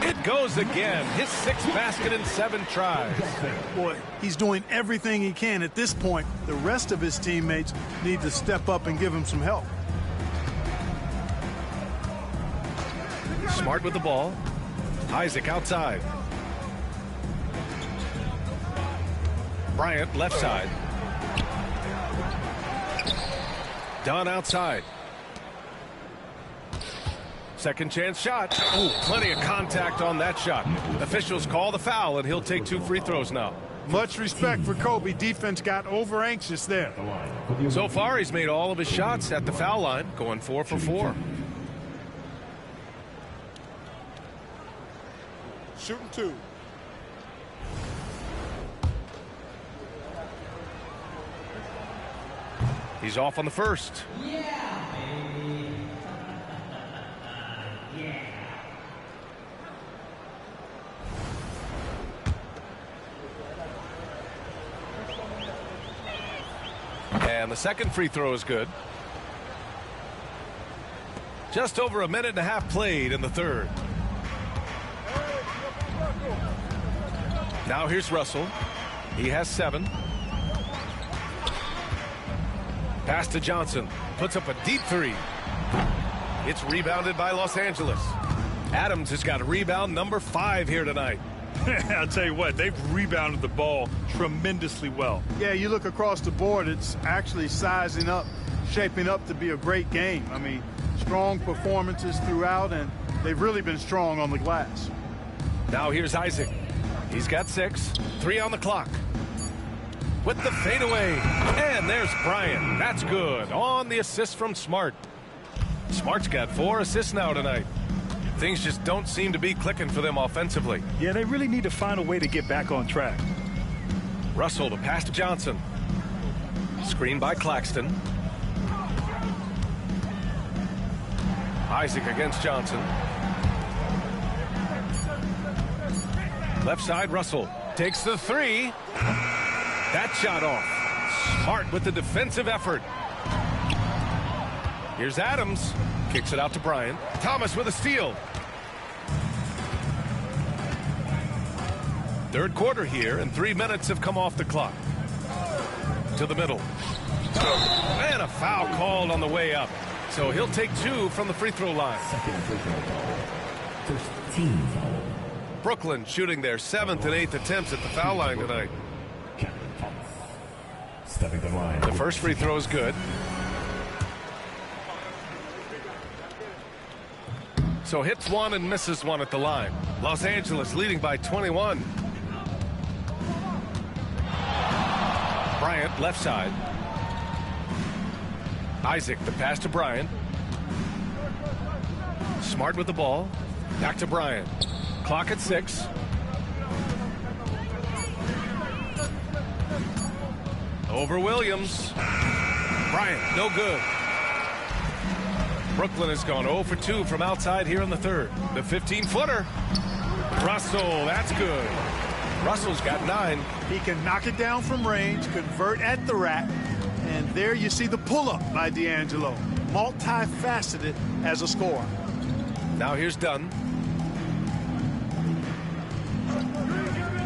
Speaker 1: It goes again. His 6th basket in 7 tries.
Speaker 3: Boy, he's doing everything he can at this point. The rest of his teammates need to step up and give him some help.
Speaker 1: Smart with the ball. Isaac outside. Bryant left side. Dunn outside. Second chance shot. Ooh, plenty of contact on that shot. Officials call the foul, and he'll take 2 free throws now.
Speaker 3: Much respect for Kobe. Defense got over anxious there.
Speaker 1: So far, he's made all of his shots at the foul line, going 4 for 4.
Speaker 8: Shooting 2.
Speaker 1: He's off on the first. And the second free throw is good. Just over a minute and a half played in the third. Now here's Russell. He has 7. Pass to Johnson. Puts up a deep 3. It's rebounded by Los Angeles. Adams has got a rebound number 5 here tonight.
Speaker 2: I'll tell you what, they've rebounded the ball tremendously well.
Speaker 3: Yeah, you look across the board, it's actually sizing up, shaping up to be a great game. I mean, strong performances throughout, and they've really been strong on the glass.
Speaker 1: Now here's Isaac. He's got 6. 3 on the clock. With the fadeaway. And there's Bryant. That's good. On the assist from Smart. Smart's got 4 assists now tonight. Things just don't seem to be clicking for them offensively.
Speaker 2: Yeah, they really need to find a way to get back on track.
Speaker 1: Russell to pass to Johnson. Screen by Claxton. Isaac against Johnson. Left side, Russell takes the 3. That shot off. Smart with the defensive effort. Here's Adams. Kicks it out to Bryant. Thomas with a steal. Third quarter here, and 3 minutes have come off the clock. To the middle. And a foul called on the way up. So he'll take 2 from the free throw line.
Speaker 5: Second free throw. First team foul.
Speaker 1: Brooklyn shooting their 7th and 8th attempts at the foul line tonight.
Speaker 5: Captain Thomas. Stepping the line.
Speaker 1: The first free throw is good. So hits 1 and misses 1 at the line. Los Angeles leading by 21. Bryant left side. Isaac the pass to Bryant. Smart with the ball. Back to Bryant. Clock at 6. Over Williams. Bryant, no good. Brooklyn has gone 0 for 2 from outside here in the third. The 15-footer. Russell, that's good. Russell's got 9.
Speaker 3: He can knock it down from range, convert at the rack, and there you see the pull-up by D'Angelo. Multifaceted as a scorer.
Speaker 1: Now here's Dunn.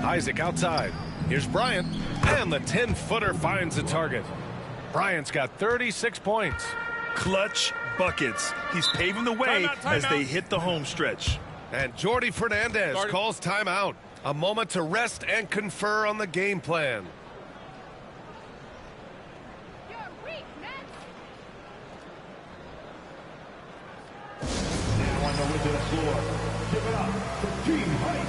Speaker 1: Isaac outside. Here's Bryant. And the 10-footer finds the target. Bryant's got 36 points.
Speaker 2: Clutch buckets. He's paving the way as they hit the home stretch.
Speaker 1: And Jordy Fernandez calls timeout. A moment to rest and confer on the game plan.
Speaker 5: On the way to the floor. Give it up for Team Height.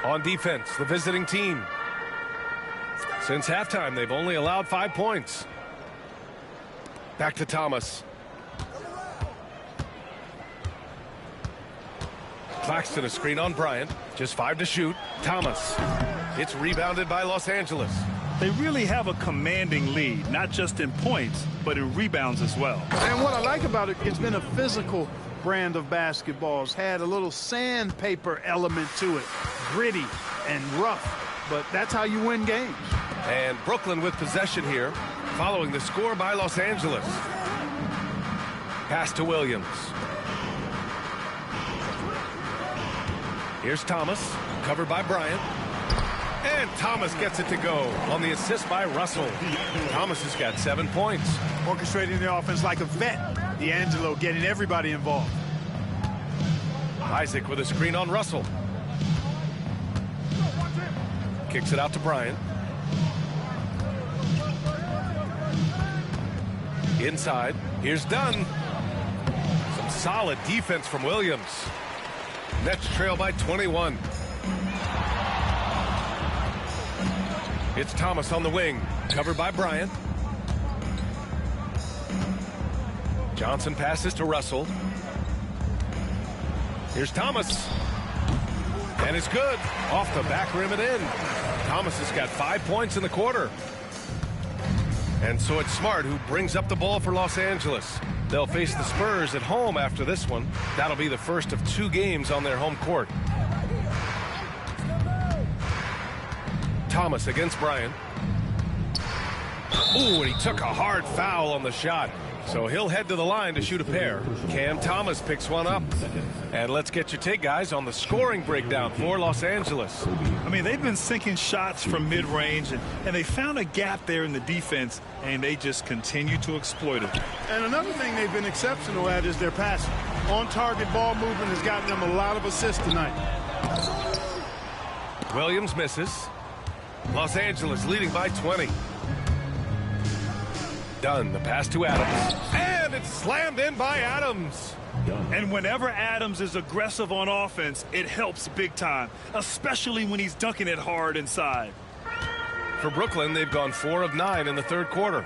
Speaker 1: On defense, the visiting team. Since halftime, they've only allowed 5 points. Back to Thomas. Claxton a screen on Bryant. Just 5 to shoot. Thomas. It's rebounded by Los Angeles.
Speaker 2: They really have a commanding lead, not just in points, but in rebounds as well.
Speaker 3: And what I like about it, it's been a physical brand of basketball. It's had a little sandpaper element to it. Gritty and rough, but that's how you win games.
Speaker 1: And Brooklyn with possession here, following the score by Los Angeles. Pass to Williams. Here's Thomas, covered by Bryant. And Thomas gets it to go on the assist by Russell. Thomas has got 7 points.
Speaker 3: Orchestrating the offense like a vet. D'Angelo getting everybody involved.
Speaker 1: Isaac with a screen on Russell. Kicks it out to Bryant. Inside. Here's Dunn. Some solid defense from Williams. Nets trail by 21. It's Thomas on the wing. Covered by Bryant. Johnson passes to Russell. Here's Thomas. And it's good. Off the back rim and in. Thomas has got 5 points in the quarter. And so it's Smart who brings up the ball for Los Angeles. They'll face the Spurs at home after this one. That'll be the first of 2 games on their home court. Thomas against Bryant. Ooh, and he took a hard foul on the shot. So he'll head to the line to shoot a pair. Cam Thomas picks one up. And let's get your take, guys, on the scoring breakdown for Los Angeles.
Speaker 2: I mean, they've been sinking shots from mid-range, and they found a gap there in the defense, and they just continue to exploit it.
Speaker 3: And another thing they've been exceptional at is their passing. On-target ball movement has gotten them a lot of assists tonight.
Speaker 1: Williams misses. Los Angeles leading by 20. Dunn, the pass to Adams. And it's slammed in by Adams.
Speaker 2: And whenever Adams is aggressive on offense, it helps big time, especially when he's dunking it hard inside.
Speaker 1: For Brooklyn, they've gone 4 of 9 in the third quarter.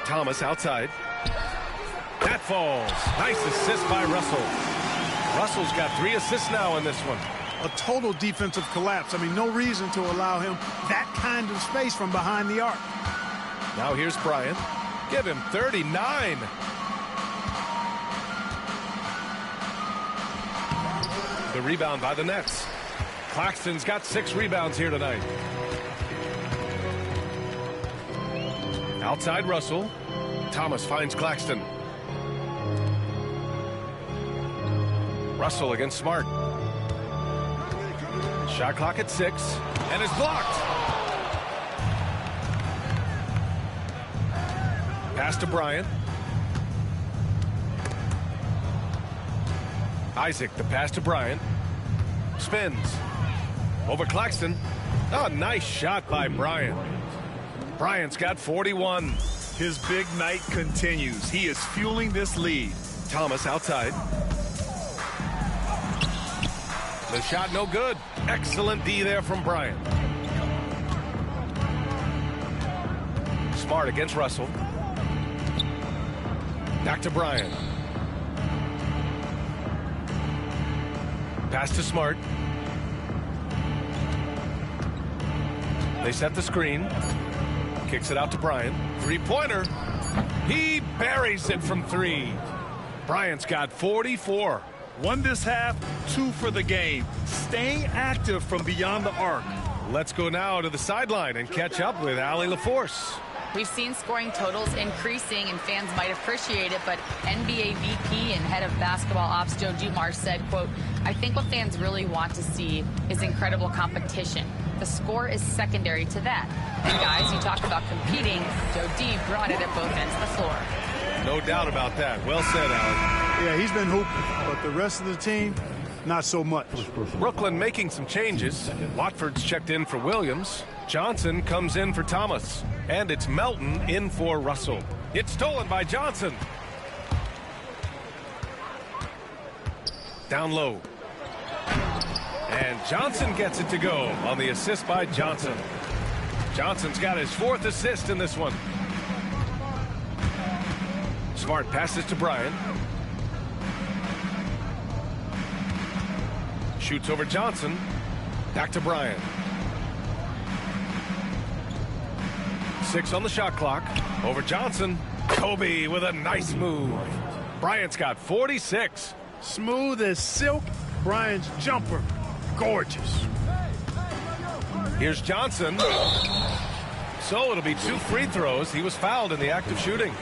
Speaker 1: Thomas outside. That falls. Nice assist by Russell. Russell's got 3 assists now in this one.
Speaker 3: A total defensive collapse. I mean, no reason to allow him that kind of space from behind the arc.
Speaker 1: Now here's Bryant. Give him 39. The rebound by the Nets. Claxton's got 6 rebounds here tonight. Outside Russell. Thomas finds Claxton. Russell against Smart. Shot clock at 6. And it's blocked. Pass to Bryant. Isaac, the pass to Bryant. Spins. Over Claxton. Oh, nice shot by Bryant. Bryant's got 41.
Speaker 2: His big night continues. He is fueling this lead.
Speaker 1: Thomas outside. The shot no good. Excellent D there from Bryant. Smart against Russell. Back to Bryant. Pass to Smart. They set the screen. Kicks it out to Bryant. Three-pointer. He buries it from 3. Bryant's got 44.
Speaker 2: 1 this half, 2 for the game. Staying active from beyond the arc.
Speaker 1: Let's go now to the sideline and catch up with Allie LaForce.
Speaker 4: We've seen scoring totals increasing, and fans might appreciate it, but NBA VP and head of basketball ops Joe Dumars said, quote, "I think what fans really want to see is incredible competition. The score is secondary to that. And guys, you talk about competing, Joe D brought it at both ends of the floor."
Speaker 1: No doubt about that. Well said, Allie.
Speaker 3: Yeah, he's been hooping, but the rest of the team, not so much.
Speaker 1: Brooklyn making some changes. Watford's checked in for Williams. Johnson comes in for Thomas. And it's Melton in for Russell. It's stolen by Johnson. Down low. And Johnson gets it to go on the assist by Johnson. Johnson's got his 4th assist in this one. Smart passes to Bryant. Shoots over Johnson. Back to Bryant. 6 on the shot clock. Over Johnson. Kobe with a nice move. Bryant's got 46.
Speaker 3: Smooth as silk. Bryant's jumper. Gorgeous.
Speaker 1: Here's Johnson. So it'll be 2 free throws. He was fouled in the act of shooting.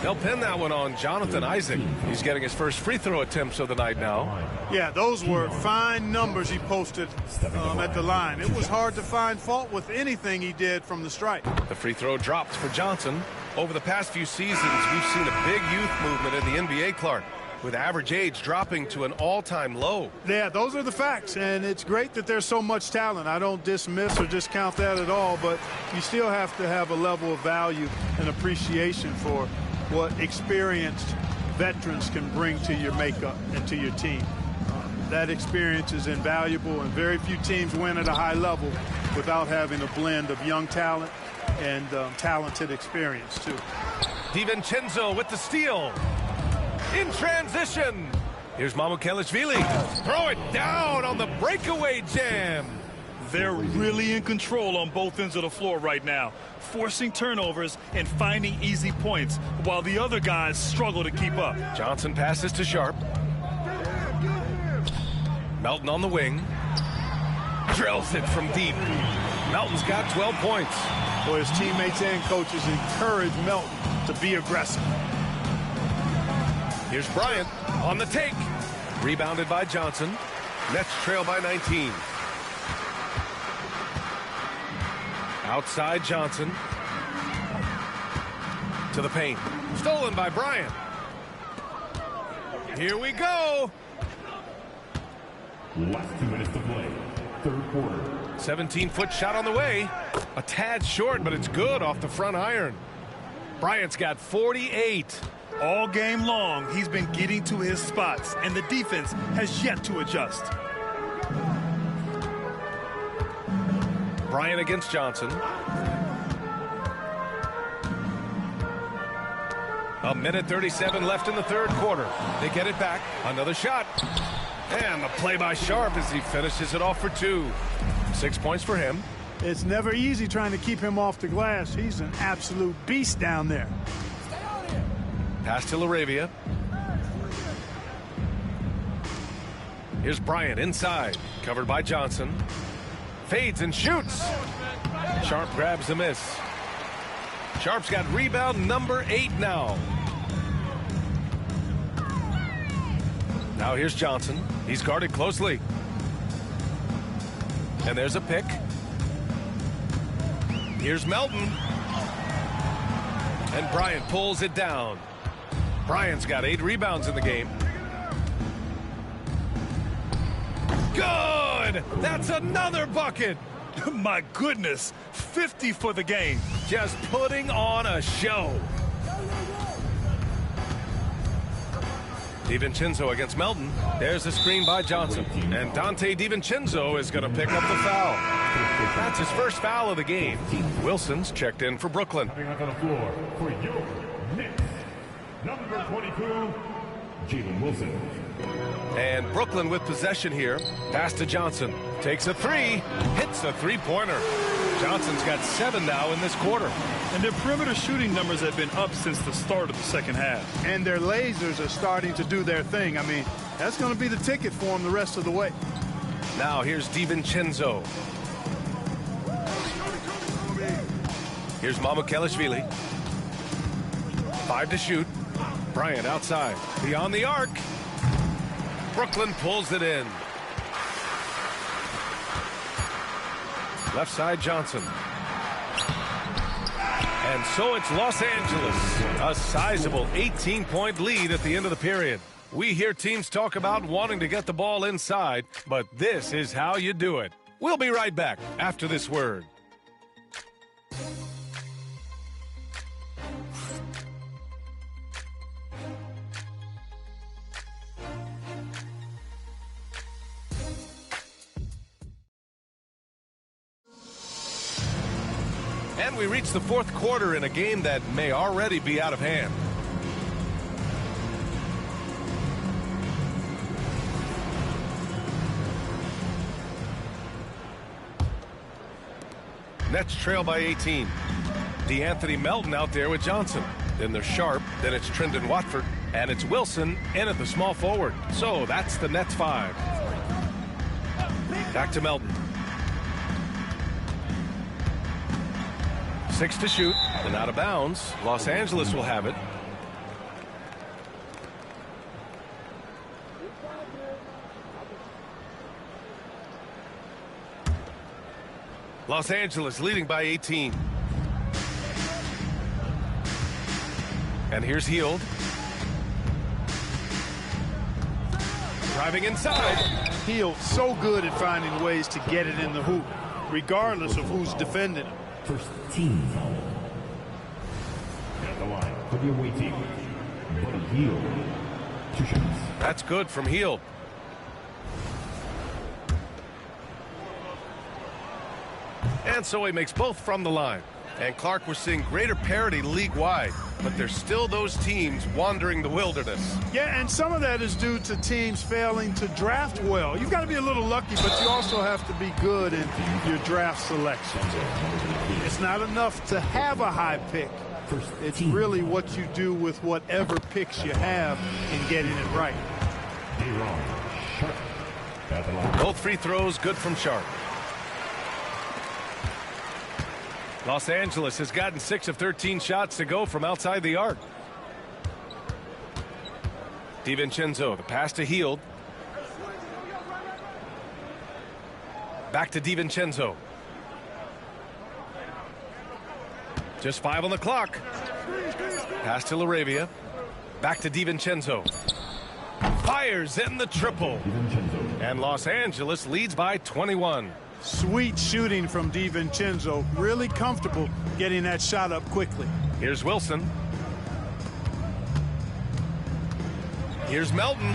Speaker 1: They'll pin that one on Jonathan Isaac. He's getting his first free throw attempts of the night now.
Speaker 3: Yeah, those were fine numbers he posted at the line. It was hard to find fault with anything he did from the stripe.
Speaker 1: The free throw drops for Johnson. Over the past few seasons, we've seen a big youth movement in the NBA, Clark, with average age dropping to an all-time low.
Speaker 3: Yeah, those are the facts, and it's great that there's so much talent. I don't dismiss or discount that at all, but you still have to have a level of value and appreciation for what experienced veterans can bring to your makeup and to your team. That experience is invaluable, and very few teams win at a high level without having a blend of young talent and talented experience, too.
Speaker 1: DiVincenzo with the steal. In transition. Here's Mamukelashvili. Throw it down on the breakaway jam.
Speaker 2: They're really in control on both ends of the floor right now, forcing turnovers and finding easy points while the other guys struggle to keep up.
Speaker 1: Johnson passes to Sharp. Melton on the wing. Drills it from deep. Melton's got 12 points.
Speaker 3: Boy, his teammates and coaches encourage Melton to be aggressive.
Speaker 1: Here's Bryant on the take. Rebounded by Johnson. Nets trail by 19. Outside Johnson. To the paint. Stolen by Bryant. Here we go.
Speaker 5: Last 2 minutes to play. Third quarter.
Speaker 1: 17-foot shot on the way. A tad short, but it's good off the front iron. Bryant's got 48.
Speaker 2: All game long, he's been getting to his spots, and the defense has yet to adjust.
Speaker 1: Bryant against Johnson. A minute 37 left in the third quarter. They get it back. Another shot. And the play by Sharp as he finishes it off for 2. 6 points for him.
Speaker 3: It's never easy trying to keep him off the glass. He's an absolute beast down there.
Speaker 1: Pass to LaRavia. Here's Bryant inside. Covered by Johnson. Fades and shoots. Sharp grabs the miss. Sharp's got rebound number 8 now. Now here's Johnson. He's guarded closely. And there's a pick. Here's Melton. And Bryant pulls it down. Bryant's got 8 rebounds in the game. Good! That's another bucket!
Speaker 2: My goodness, 50 for the game.
Speaker 1: Just putting on a show. DiVincenzo against Melton. There's a screen by Johnson. And Dante DiVincenzo is going to pick up the foul. That's his first foul of the game. Wilson's checked in for Brooklyn.
Speaker 5: Coming up on the floor for your Knicks, number 22, Jalen Wilson.
Speaker 1: And Brooklyn with possession here. Pass to Johnson. Takes a three. Hits a three-pointer. Johnson's got 7 now in this quarter.
Speaker 2: And their perimeter shooting numbers have been up since the start of the second half.
Speaker 3: And their lasers are starting to do their thing. I mean, that's going to be the ticket for them the rest of the way.
Speaker 1: Now here's DiVincenzo. Here's Mamukelashvili. 5 to shoot. Bryant outside. Beyond the arc. Brooklyn pulls it in. Left side Johnson. And so it's Los Angeles. A sizable 18-point lead at the end of the period. We hear teams talk about wanting to get the ball inside, but this is how you do it. We'll be right back after this word. And we reach the fourth quarter in a game that may already be out of hand. Nets trail by 18. DeAnthony Melton out there with Johnson. Then there's Sharp. Then it's Trendon Watford. And it's Wilson in at the small forward. So that's the Nets 5. Back to Melton. 6 to shoot and out of bounds. Los Angeles will have it. Los Angeles leading by 18. And here's Hield. Driving inside.
Speaker 3: Hield so good at finding ways to get it in the hoop, regardless of who's defending him.
Speaker 5: First team foul. At the line for the away team, Buddy Hield. 2 shots.
Speaker 1: That's good from Hield. And so he makes both from the line. And Clark, we're seeing greater parity league-wide, but there's still those teams wandering the wilderness.
Speaker 3: Yeah, and some of that is due to teams failing to draft well. You've got to be a little lucky, but you also have to be good in your draft selection. It's not enough to have a high pick. It's really what you do with whatever picks you have in getting it right.
Speaker 1: Both free throws good from Sharp. Los Angeles has gotten 6 of 13 shots to go from outside the arc. DiVincenzo, the pass to Hield. Back to DiVincenzo. Just 5 on the clock. Pass to LaRavia. Back to DiVincenzo. Fires in the triple. And Los Angeles leads by 21.
Speaker 3: Sweet shooting from DiVincenzo. Really comfortable getting that shot up quickly.
Speaker 1: Here's Wilson. Here's Melton.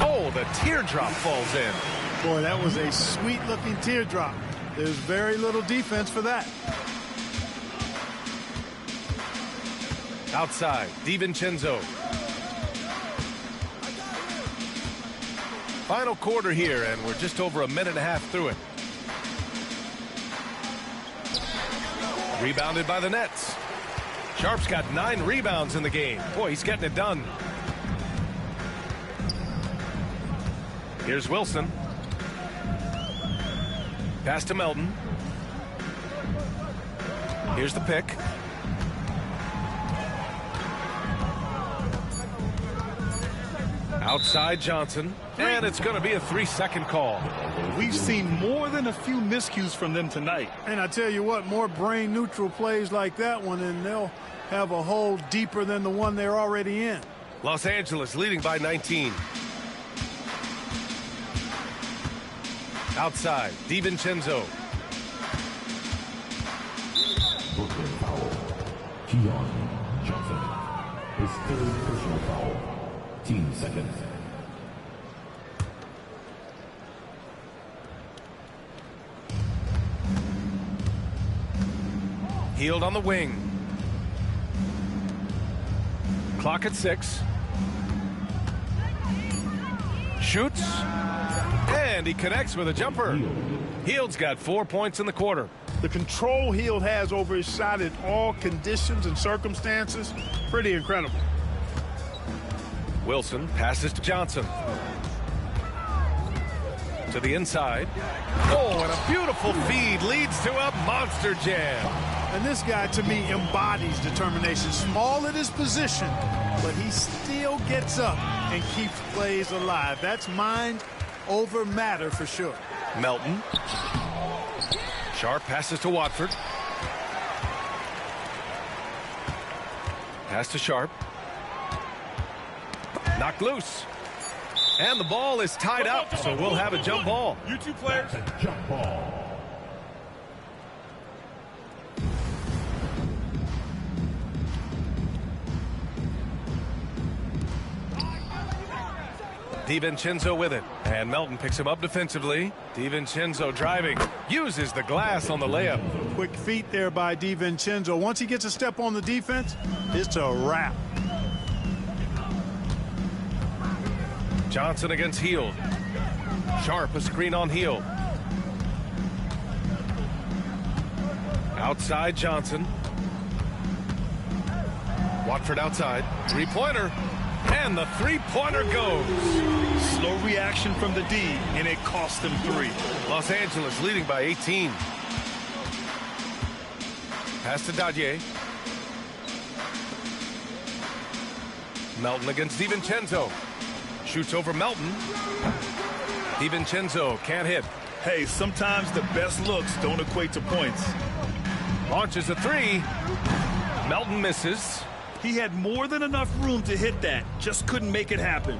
Speaker 1: Oh, the teardrop falls in.
Speaker 3: Boy, that was a sweet-looking teardrop. There's very little defense for that.
Speaker 1: Outside, DiVincenzo. Final quarter here, and we're just over a minute and a half through it. Rebounded by the Nets. Sharp's got 9 rebounds in the game. Boy, he's getting it done. Here's Wilson. Pass to Melton. Here's the pick. Outside Johnson. And it's going to be a 3-second call.
Speaker 2: We've seen more than a few miscues from them tonight.
Speaker 3: And I tell you what, more brain neutral plays like that one, and they'll have a hole deeper than the one they're already in.
Speaker 1: Los Angeles leading by 19. Outside, DiVincenzo.
Speaker 5: Johnson. His third personal foul. Team second.
Speaker 1: Hield on the wing. Clock at 6. Shoots. And he connects with a jumper. Hield's got 4 points in the quarter.
Speaker 3: The control Hield has over his shot in all conditions and circumstances, pretty incredible.
Speaker 1: Wilson passes to Johnson. To the inside. Oh, and a beautiful feed leads to a monster jam.
Speaker 3: And this guy, to me, embodies determination. Small at his position, but he still gets up and keeps plays alive. That's mind over matter for sure.
Speaker 1: Melton. Sharp passes to Watford. Pass to Sharp. Knocked loose. And the ball is tied up, so we'll have a jump ball.
Speaker 5: You two players. Jump ball.
Speaker 1: DiVincenzo with it. And Melton picks him up defensively. DiVincenzo driving. Uses the glass on the layup.
Speaker 3: Quick feet there by DiVincenzo. Once he gets a step on the defense, it's a wrap.
Speaker 1: Johnson against Hield. Sharp, a screen on Hield. Outside Johnson. Watford outside. Three-pointer. And the three-pointer goes.
Speaker 2: Slow reaction from the D, and it cost them 3.
Speaker 1: Los Angeles leading by 18. Pass to Dadier. Melton against DiVincenzo. Shoots over Melton. DiVincenzo can't hit.
Speaker 2: Hey, sometimes the best looks don't equate to points.
Speaker 1: Launches a 3. Melton misses.
Speaker 2: He had more than enough room to hit that, just couldn't make it happen.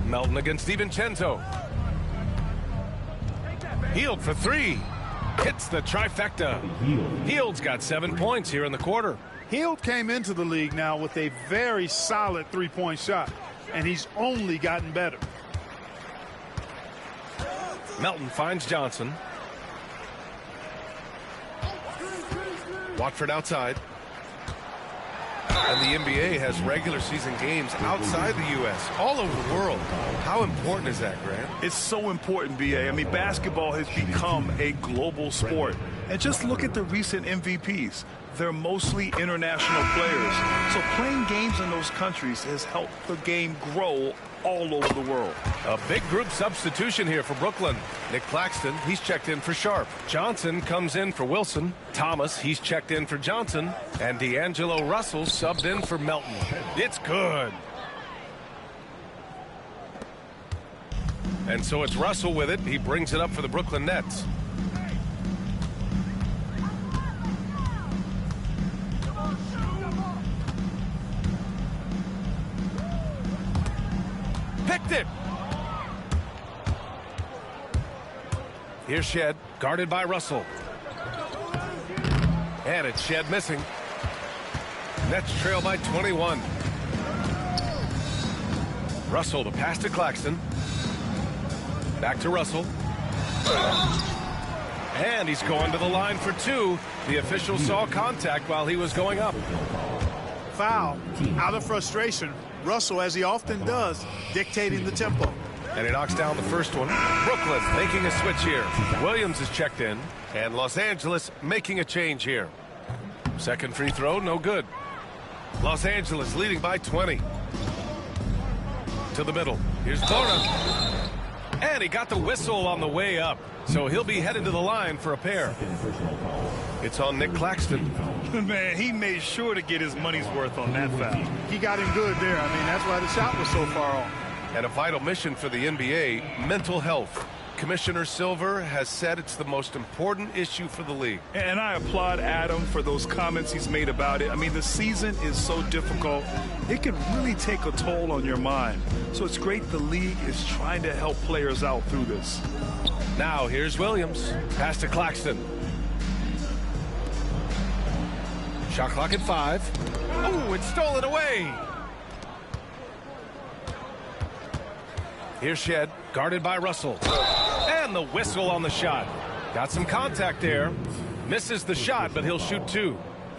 Speaker 1: Melton against DiVincenzo. Hield for 3. Hits the trifecta. Hield's got 7 points here in the quarter.
Speaker 3: Hield came into the league now with a very solid three-point shot, and he's only gotten better.
Speaker 1: Melton finds Johnson. Watford outside. And the NBA has regular season games outside the U.S., all over the world. How important is that, Grant?
Speaker 2: It's so important, B.A. I mean, basketball has become a global sport. And just look at the recent MVPs. They're mostly international players. So playing games in those countries has helped the game grow all over the world.
Speaker 1: A big group substitution here for Brooklyn. Nick Claxton, he's checked in for Sharp. Johnson comes in for Wilson. Thomas, he's checked in for Johnson. And D'Angelo Russell subbed in for Melton. It's good. And so it's Russell with it. He brings it up for the Brooklyn Nets. Picked it. Here's Shed, guarded by Russell. And it's Shed missing. Nets trail by 21. Russell, the pass to Claxton. Back to Russell. And he's going to the line for 2. The official saw contact while he was going up.
Speaker 3: Foul. Out of frustration, Russell, as he often does, dictating the tempo.
Speaker 1: And he knocks down the first one. Brooklyn making a switch here. Williams is checked in. And Los Angeles making a change here. Second free throw, no good. Los Angeles leading by 20. To the middle. Here's Bona. And he got the whistle on the way up. So he'll be headed to the line for a pair. It's on Nick Claxton.
Speaker 2: Man, he made sure to get his money's worth on that foul.
Speaker 3: He got him good there. I mean, that's why the shot was so far off.
Speaker 1: And a vital mission for the NBA, mental health. Commissioner Silver has said it's the most important issue for the league.
Speaker 2: And I applaud Adam for those comments he's made about it. I mean, the season is so difficult. It can really take a toll on your mind. So it's great the league is trying to help players out through this.
Speaker 1: Now here's Williams. Pass to Claxton. Shot clock at 5. Oh, it's stolen away. Here's Shed, guarded by Russell. And the whistle on the shot. Got some contact there. Misses the shot, but he'll shoot 2.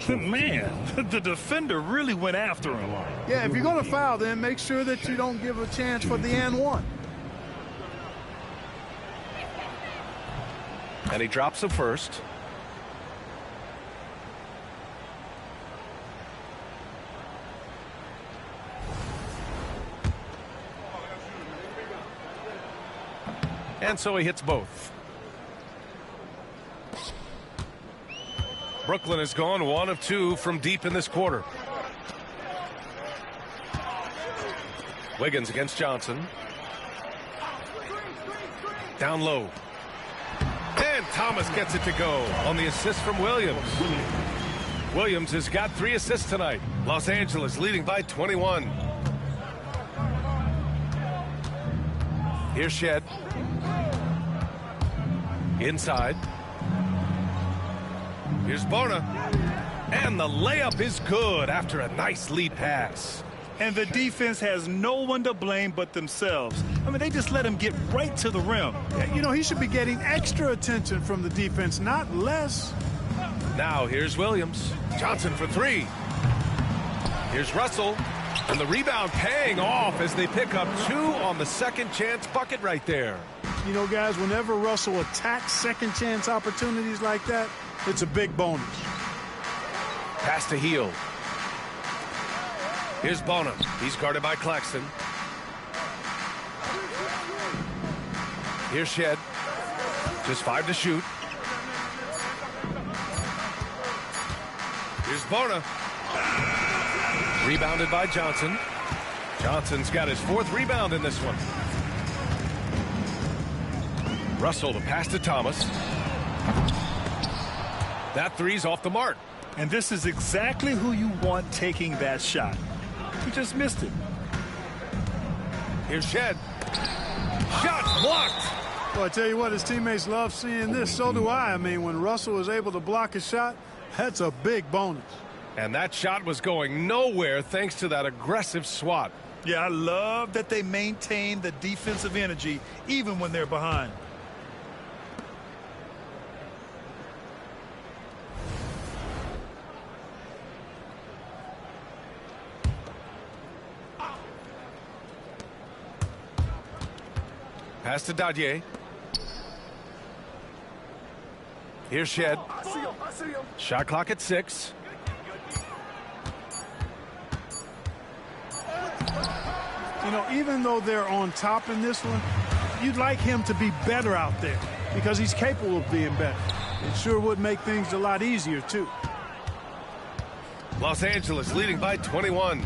Speaker 2: Man, the defender really went after him.
Speaker 3: Yeah, if you're going to foul, then make sure that you don't give a chance for the and one.
Speaker 1: And he drops the first. And so he hits both. Brooklyn has gone 1 of 2 from deep in this quarter. Wiggins against Johnson. Down low. And Thomas gets it to go on the assist from Williams. Williams has got 3 assists tonight. Los Angeles leading by 21. Here's Shed. Inside. Here's Bona. And the layup is good after a nice lead pass.
Speaker 2: And the defense has no one to blame but themselves. I mean, they just let him get right to the rim.
Speaker 3: You know, he should be getting extra attention from the defense, not less.
Speaker 1: Now here's Williams. Johnson for 3. Here's Russell. And the rebound paying off as they pick up 2 on the second chance bucket right there.
Speaker 3: You know, guys, whenever Russell attacks second chance opportunities like that, it's a big bonus.
Speaker 1: Pass to Heel. Here's Bona. He's guarded by Claxton. Here's Shed. Just 5 to shoot. Here's Bona. Rebounded by Johnson. Johnson's got his 4th rebound in this one. Russell the pass to Thomas. That 3's off the mark.
Speaker 2: And this is exactly who you want taking that shot. He just missed it.
Speaker 1: Here's Shed. Shot blocked.
Speaker 3: Well, I tell you what, his teammates love seeing this. So do I. I mean, when Russell is able to block a shot, that's a big bonus.
Speaker 1: And that shot was going nowhere thanks to that aggressive swat.
Speaker 2: Yeah, I love that they maintain the defensive energy even when they're behind.
Speaker 1: Pass to Dadier. Here's Shed. Shot clock at 6.
Speaker 3: You know, even though they're on top in this one, you'd like him to be better out there because he's capable of being better. It sure would make things a lot easier, too.
Speaker 1: Los Angeles leading by 21.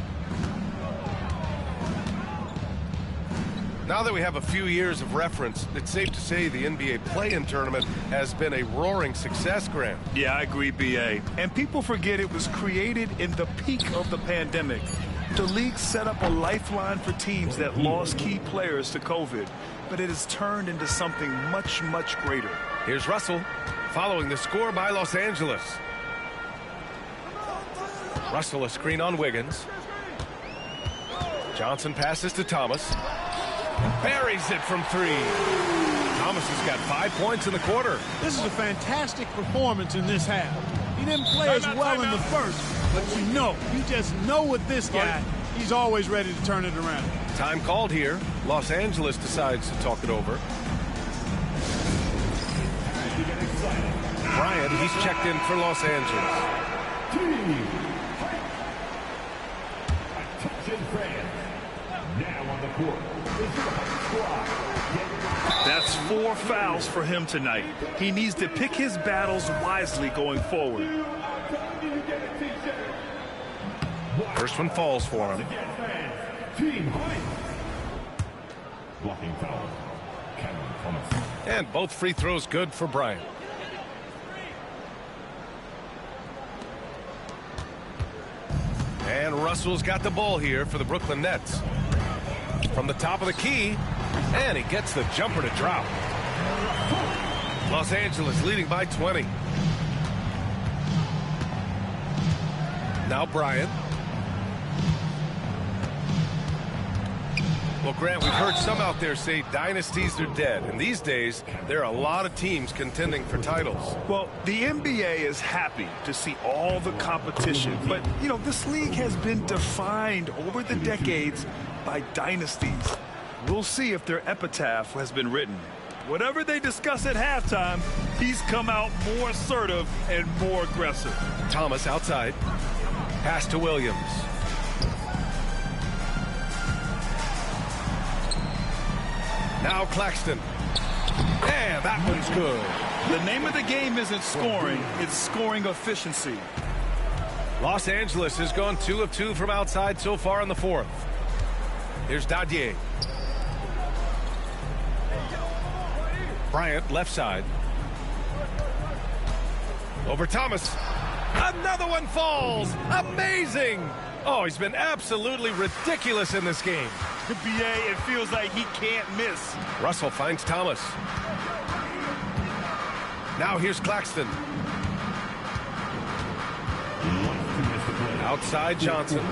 Speaker 1: Now that we have a few years of reference, it's safe to say the NBA play-in tournament has been a roaring success, Grant.
Speaker 2: Yeah, I agree, B.A. And people forget it was created in the peak of the pandemic. The league set up a lifeline for teams that lost key players to COVID, but it has turned into something much, much greater.
Speaker 1: Here's Russell following the score by Los Angeles. Russell a screen on Wiggins. Johnson passes to Thomas. Buries it from 3. Thomas has got 5 points in the quarter.
Speaker 3: This is a fantastic performance in this half. He didn't play as well in the first, but you just know with this guy, he's always ready to turn it around.
Speaker 1: Time called here. Los Angeles decides to talk it over. Bryant, he's checked in for Los Angeles.
Speaker 5: Attention fans. Now on the court.
Speaker 2: That's 4 fouls for him tonight. He needs to pick his battles wisely going forward.
Speaker 1: First one falls for him.
Speaker 5: Blocking foul.
Speaker 1: And both free throws good for Bryant. And Russell's got the ball here for the Brooklyn Nets. From the top of the key, and he gets the jumper to drop. Los Angeles leading by 20. Now Bryant. Well, Grant, we've heard some out there say dynasties are dead. And these days, there are a lot of teams contending for titles.
Speaker 2: Well, the NBA is happy to see all the competition. But, you know, this league has been defined over the decades by dynasties. We'll see if their epitaph has been written. Whatever they discuss at halftime, he's come out more assertive and more aggressive.
Speaker 1: Thomas outside. Pass to Williams. Now Claxton. And that one's good.
Speaker 2: The name of the game isn't scoring, it's scoring efficiency.
Speaker 1: Los Angeles has gone 2 of 2 from outside so far in the fourth. Here's Dadier. Bryant left side. Over Thomas. Another one falls. Amazing. Oh, he's been absolutely ridiculous in this game.
Speaker 2: BA, it feels like he can't miss.
Speaker 1: Russell finds Thomas. Now here's Claxton. Outside Johnson.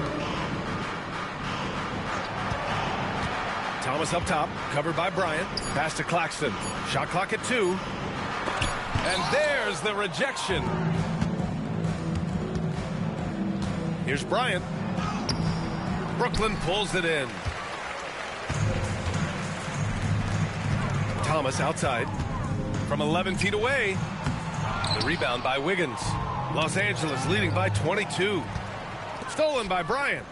Speaker 1: Thomas up top, covered by Bryant. Pass to Claxton. Shot clock at 2. And there's the rejection. Here's Bryant. Brooklyn pulls it in. Thomas outside. From 11 feet away. The rebound by Wiggins. Los Angeles leading by 22. Stolen by Bryant.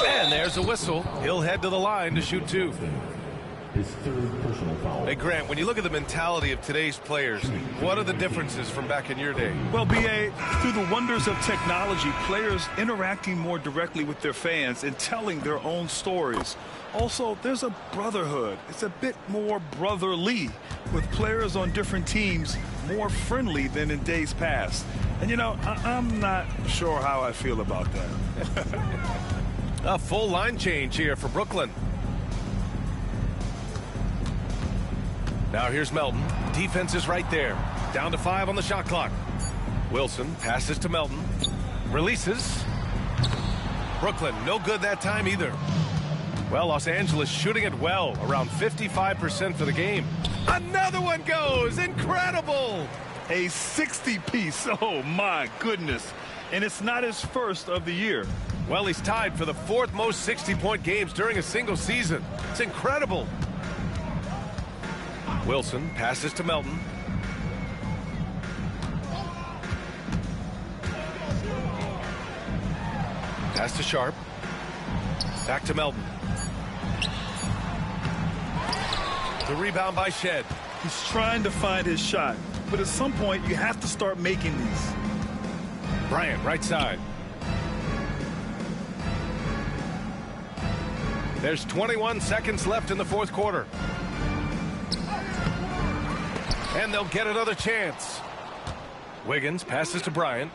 Speaker 1: And there's a whistle. He'll head to the line to shoot 2.
Speaker 5: His third personal foul.
Speaker 1: Hey, Grant, when you look at the mentality of today's players, what are the differences from back in your day?
Speaker 2: Well, BA, through the wonders of technology, players interacting more directly with their fans and telling their own stories. Also, there's a brotherhood. It's a bit more brotherly, with players on different teams more friendly than in days past. And, you know, I'm not sure how I feel about that.
Speaker 1: A full line change here for Brooklyn. Now here's Melton. Defense is right there. Down to 5 on the shot clock. Wilson passes to Melton. Releases. Brooklyn, no good that time either. Well, Los Angeles shooting it well, around 55% for the game. Another one goes. Incredible.
Speaker 2: A 60-piece. Oh, my goodness. And it's not his first of the year.
Speaker 1: Well, he's tied for the 4th most 60-point games during a single season. It's incredible. Wilson passes to Melton. Pass to Sharp. Back to Melton. The rebound by Shed.
Speaker 2: He's trying to find his shot, but at some point you have to start making these.
Speaker 1: Bryant, right side. There's 21 seconds left in the 4th quarter. And they'll get another chance. Wiggins passes to Bryant.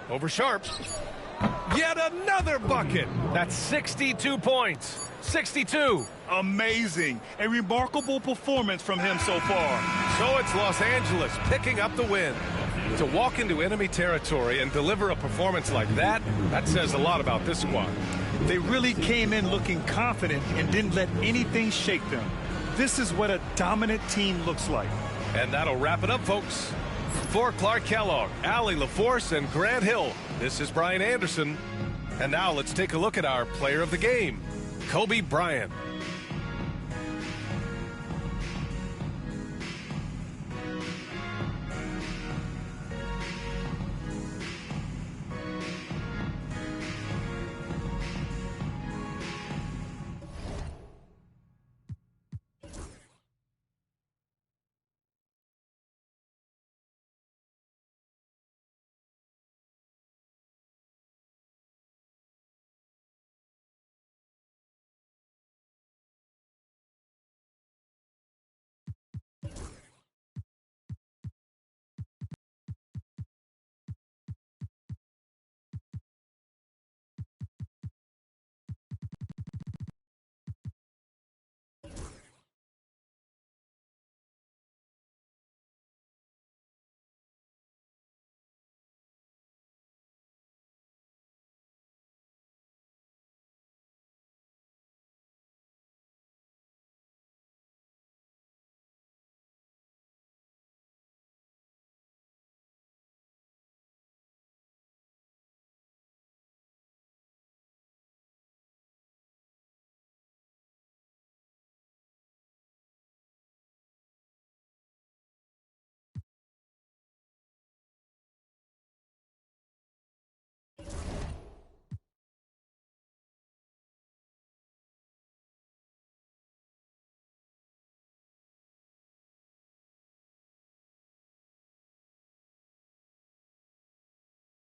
Speaker 1: Over Sharp. Yet another bucket. That's 62 points. 62.
Speaker 2: Amazing. A remarkable performance from him so far.
Speaker 1: So it's Los Angeles picking up the win. To walk into enemy territory and deliver a performance like that, that says a lot about this squad.
Speaker 2: They really came in looking confident and didn't let anything shake them. This is what a dominant team looks like.
Speaker 1: And that'll wrap it up, folks. For Clark Kellogg, Allie LaForce, and Grant Hill, this is Brian Anderson. And now let's take a look at our player of the game, Kobe Bryant.